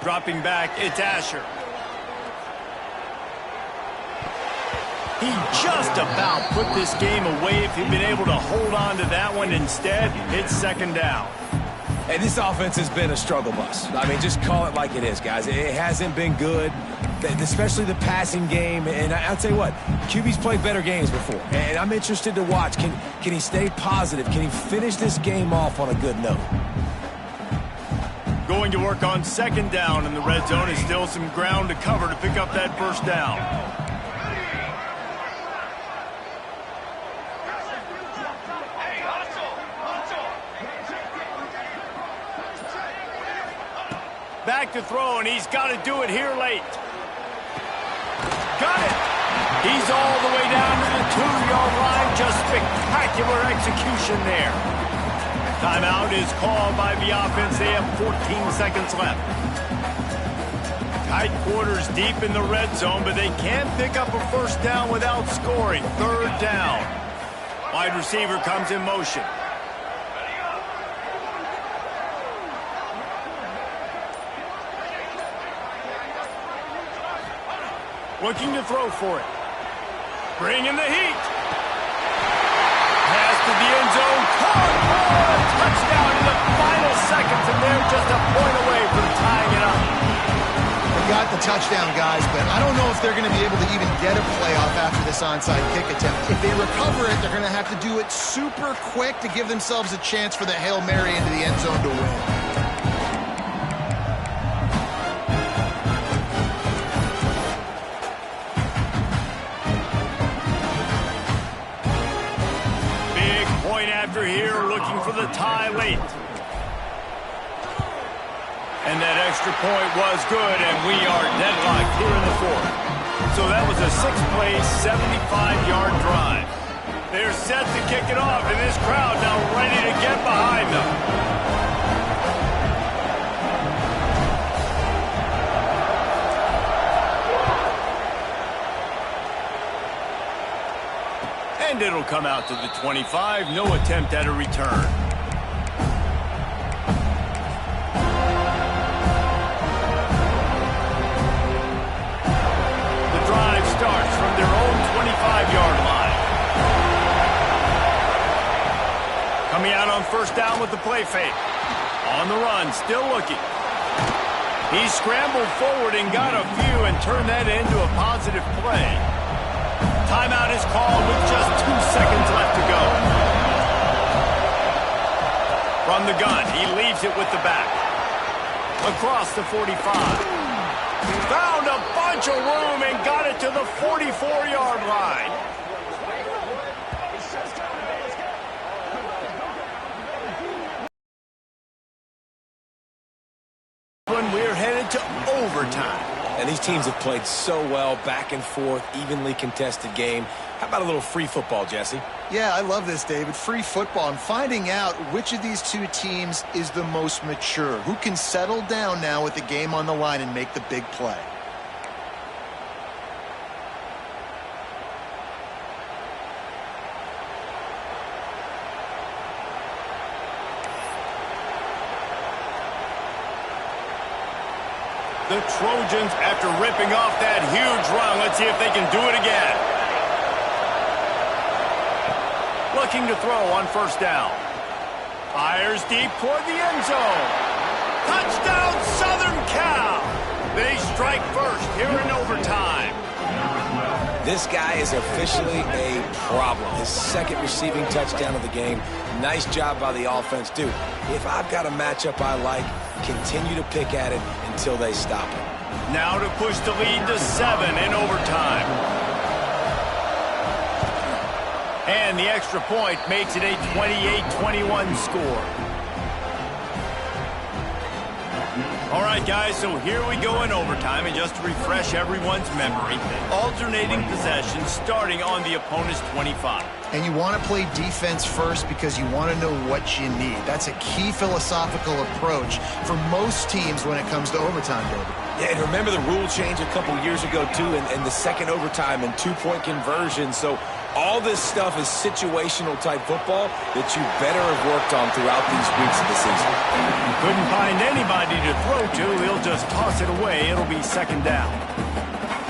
Dropping back, it's Asher. He just about put this game away if he'd been able to hold on to that one. Instead, it's 2nd down. And this offense has been a struggle bus. I mean, just call it like it is, guys. It hasn't been good, especially the passing game. And I'll tell you what, QB's played better games before. And I'm interested to watch. Can he stay positive? Can he finish this game off on a good note? Going to work on 2nd down in the red zone. Is still some ground to cover to pick up that 1st down. Back to throw, and he's got to do it here late. Got it. He's all the way down to the 2-yard line. Just spectacular execution there. Timeout is called by the offense. They have 14 seconds left. Tight quarters deep in the red zone, but they can't pick up a 1st down without scoring. 3rd down. Wide receiver comes in motion. Looking to throw for it. Bringing the heat. Pass to the end zone. Caught. Touchdown in the final seconds, and they're just a point away from tying it up. They got the touchdown, guys, but I don't know if they're going to be able to even get a playoff after this onside kick attempt. If they recover it, they're going to have to do it super quick to give themselves a chance for the Hail Mary into the end zone to win. After here, looking for the tie late. And that extra point was good, and we are deadlocked here in the 4th. So that was a 6-play, 75-yard drive. They're set to kick it off, and this crowd now ready to get behind them. And it'll come out to the 25. No attempt at a return. The drive starts from their own 25-yard line. Coming out on 1st down with the play fake. On the run, still looking. He scrambled forward and got a few and turned that into a positive play. Timeout is called with just 2 seconds left to go. From the gun, he leaves it with the back. Across the 45. Found a bunch of room and got it to the 44-yard line. When we're headed to overtime. And these teams have played so well, back and forth, evenly contested game. How about a little free football, Jesse? Yeah, I love this, David. Free football. I'm finding out which of these two teams is the most mature, who can settle down now with the game on the line and make the big play. The Trojans, after ripping off that huge run, let's see if they can do it again. Looking to throw on 1st down. Fires deep toward the end zone. Touchdown, Southern Cal! They strike first here in overtime. This guy is officially a problem. His second receiving touchdown of the game. Nice job by the offense. Dude, if I've got a matchup I like, continue to pick at it until they stop it. Now to push the lead to 7 in overtime. And the extra point makes it a 28-21 score. All right, guys, so here we go in overtime, and just to refresh everyone's memory, alternating possession starting on the opponent's 25. And you want to play defense first because you want to know what you need. That's a key philosophical approach for most teams when it comes to overtime, David. Yeah, and remember the rule change a couple years ago, too, and the second overtime and two-point conversion. So all this stuff is situational type football that you better have worked on throughout these weeks of the season. Couldn't find anybody to throw to. He'll just toss it away. It'll be second down.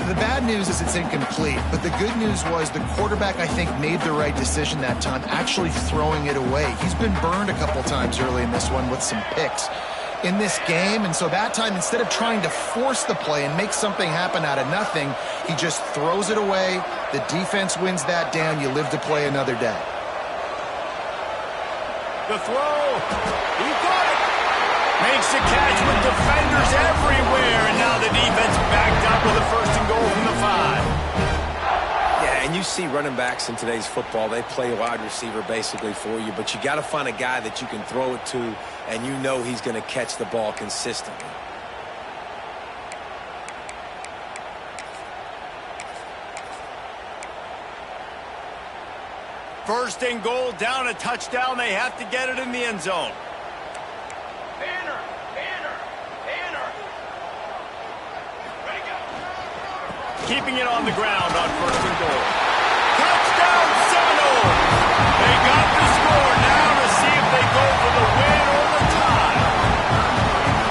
The bad news is it's incomplete, but the good news was the quarterback, I think, made the right decision that time, actually throwing it away. He's been burned a couple times early in this one with some picks in this game, and so that time, instead of trying to force the play and make something happen out of nothing, he just throws it away. The defense wins that down. You live to play another day. The throw. He got it. Makes a catch with defenders everywhere, and now the defense backed up with a first and goal from the 5. Yeah, and you see running backs in today's football, they play wide receiver basically for you, but you got to find a guy that you can throw it to, and you know he's going to catch the ball consistently. First and goal, down a touchdown. They have to get it in the end zone. Banner! Ready, go! Keeping it on the ground on first and goal. Touchdown, Seminoles! They got the score. Now to see if they go for the win or the tie.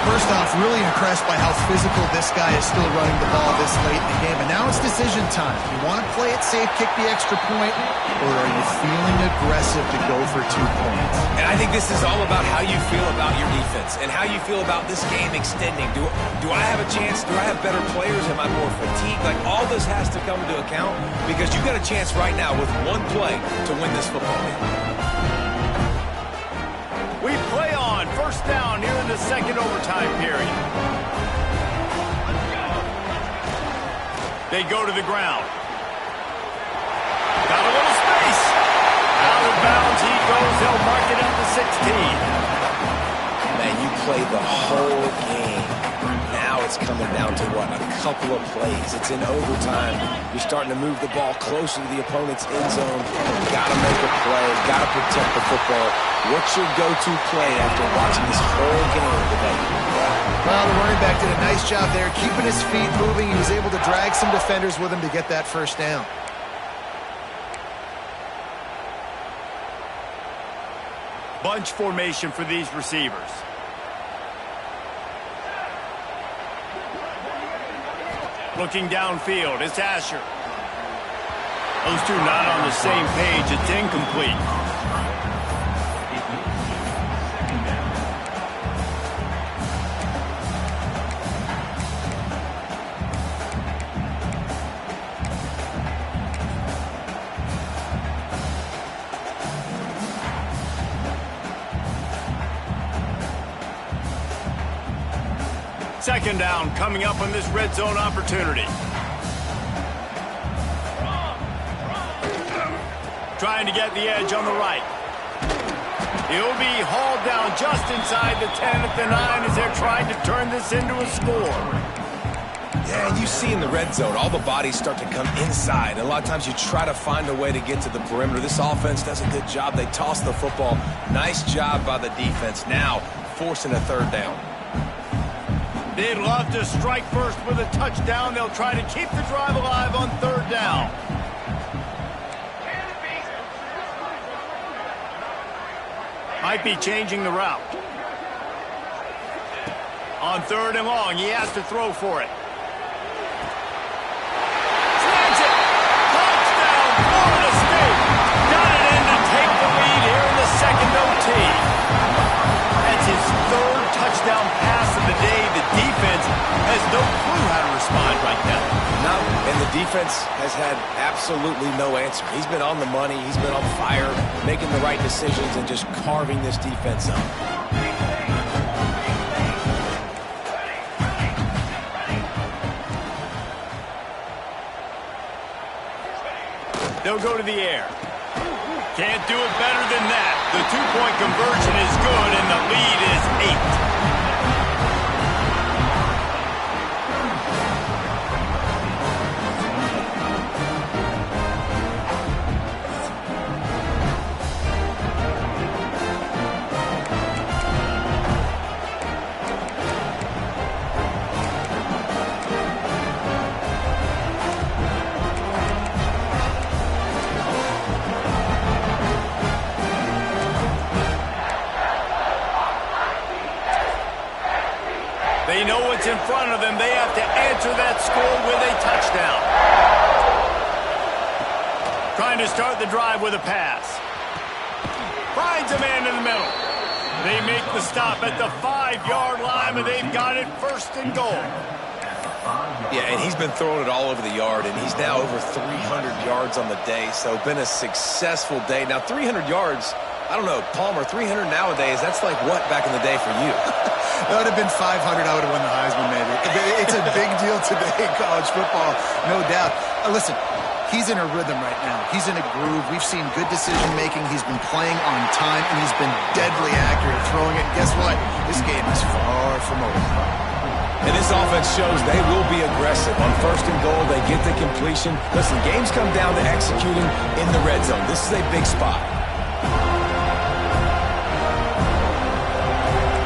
First off, really impressed by how physical this guy is still running the ball this late in the game. And now it's decision time. You want to play it safe, kick the extra point, or are you feeling aggressive to go for 2 points? And I think this is all about how you feel about your defense and how you feel about this game extending. Do I have a chance? Do I have better players? Am I more fatigued? Like, all this has to come into account because you got a chance right now with one play to win this football game. We play on first down here in the second overtime period. They go to the ground. Got a little space. Out of bounds he goes. They'll mark it up to 16. Man, you played the whole game. Now it's coming down to what? A couple of plays. It's in overtime. You're starting to move the ball closer to the opponent's end zone. Got to make a play. Got to protect the football. What's your go-to play after watching this whole game today? Well, the running back did a nice job there, keeping his feet moving. He was able to drag some defenders with him to get that first down. Bunch formation for these receivers. Looking downfield, it's Asher. Those two not on the same page. It's incomplete. Second down coming up on this red zone opportunity. Trying to get the edge on the right. He'll be hauled down just inside the 10 at the 9 as they're trying to turn this into a score. Yeah, and you see in the red zone, all the bodies start to come inside. And a lot of times you try to find a way to get to the perimeter. This offense does a good job. They toss the football. Nice job by the defense. Now forcing a third down. They'd love to strike first with a touchdown. They'll try to keep the drive alive on third down. Might be changing the route. On third and long, he has to throw for it. Snags it! Touchdown, Florida State! Got it in to take the lead here in the second OT. That's his third touchdown pass no clue how to respond right now. No, and the defense has had absolutely no answer. He's been on the money. He's been on fire, making the right decisions and just carving this defense up. They'll go to the air. Can't do it better than that. The two-point conversion is good, and the lead is 8. They know what's in front of them. They have to answer that score with a touchdown. Trying to start the drive with a pass. Finds a man in the middle. They make the stop at the 5-yard line, and they've got it first and goal. Yeah, and he's been throwing it all over the yard, and he's now over 300 yards on the day, so been a successful day. Now, 300 yards, I don't know, Palmer, 300 nowadays, that's like what back in the day for you? That would have been 500. I would have won the Heisman, maybe. It's a big deal today in college football, no doubt. Listen, he's in a rhythm right now. He's in a groove. We've seen good decision-making. He's been playing on time, and he's been deadly accurate throwing it. And guess what? This game is far from over. And this offense shows they will be aggressive. On first and goal, they get the completion. Listen, games come down to executing in the red zone. This is a big spot.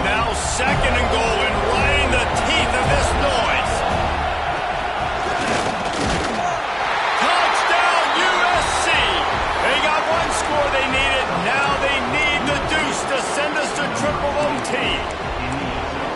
Now second and goal, and right in the teeth of this noise. Touchdown USC. They got one score they needed. Now they need the deuce to send us to triple OT.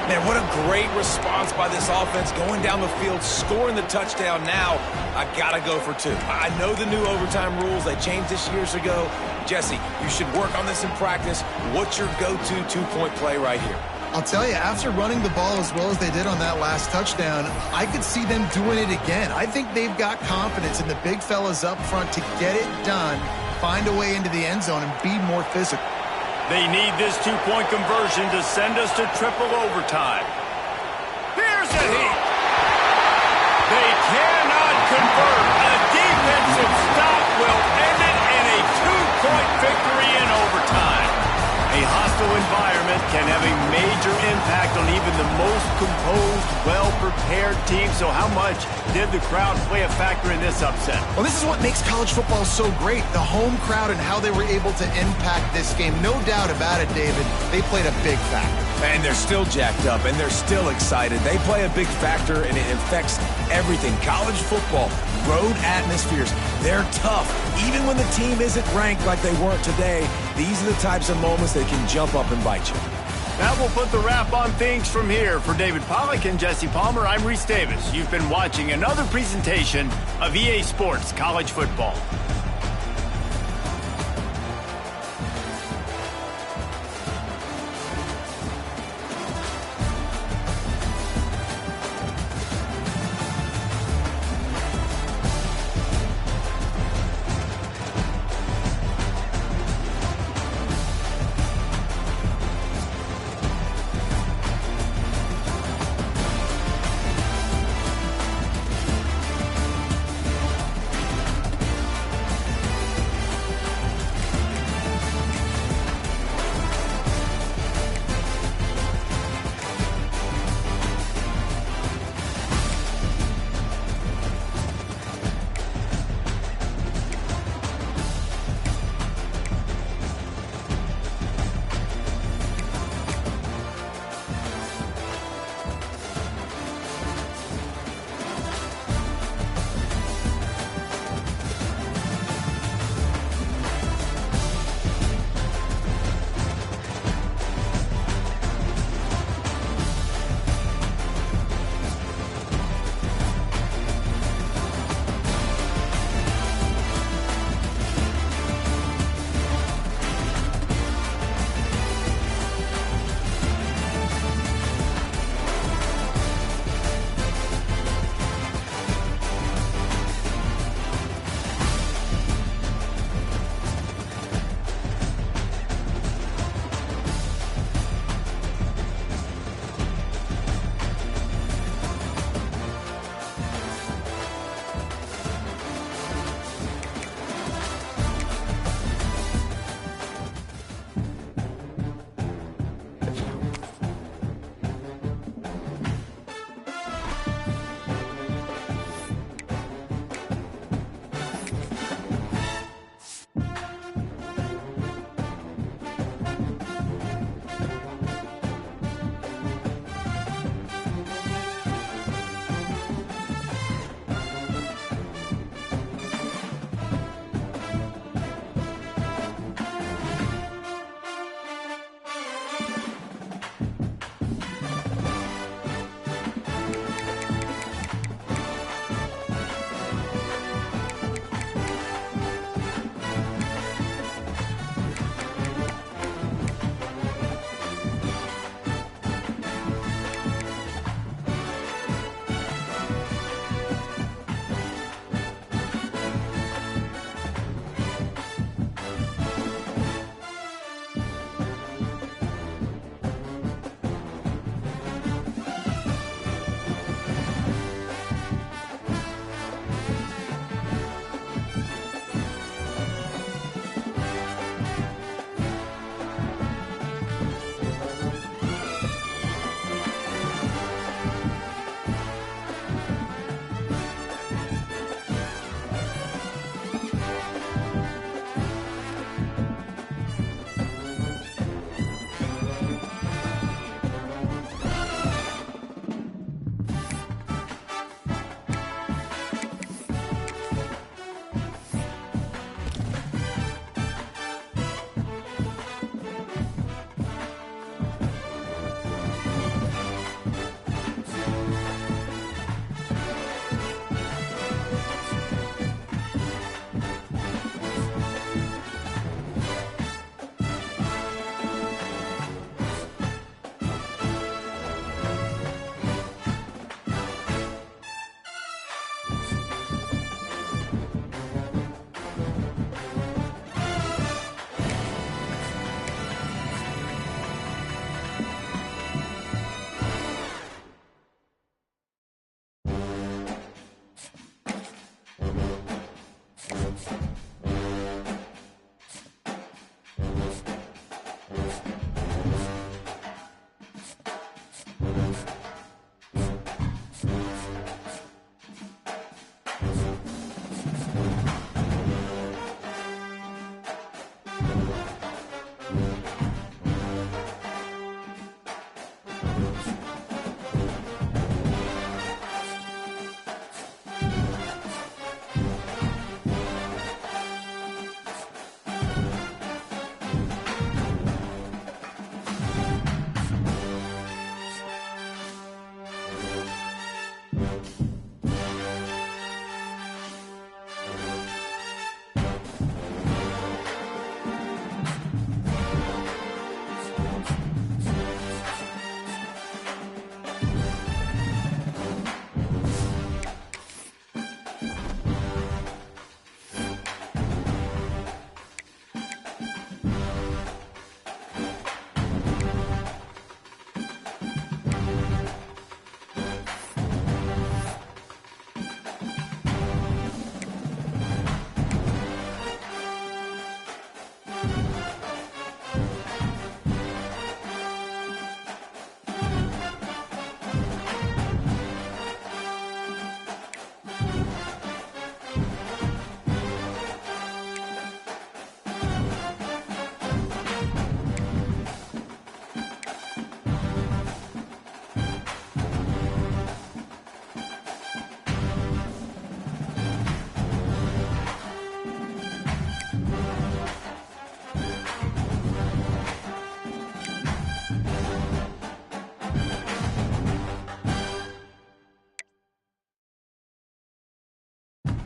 Man, what a great response by this offense, going down the field, scoring the touchdown. Now, I got to go for 2. I know the new overtime rules. They changed this years ago. Jesse, you should work on this in practice. What's your go-to two-point play right here? I'll tell you, after running the ball as well as they did on that last touchdown, I could see them doing it again. I think they've got confidence in the big fellas up front to get it done, find a way into the end zone, and be more physical. They need this two-point conversion to send us to triple overtime. Here's the heat. They cannot convert. A defensive stop will end it in a two-point victory in overtime. A hostile environment can have a major impact on even the most composed, well-prepared team. So how much did the crowd play a factor in this upset? Well, this is what makes college football so great. The home crowd and how they were able to impact this game. No doubt about it, David. They played a big factor. And they're still jacked up, and they're still excited. They play a big factor, and it affects everything. College football, road atmospheres, they're tough. Even when the team isn't ranked like they weren't today, these are the types of moments that can jump up and bite you. That will put the wrap on things from here. For David Pollack and Jesse Palmer, I'm Reese Davis. You've been watching another presentation of EA Sports College Football.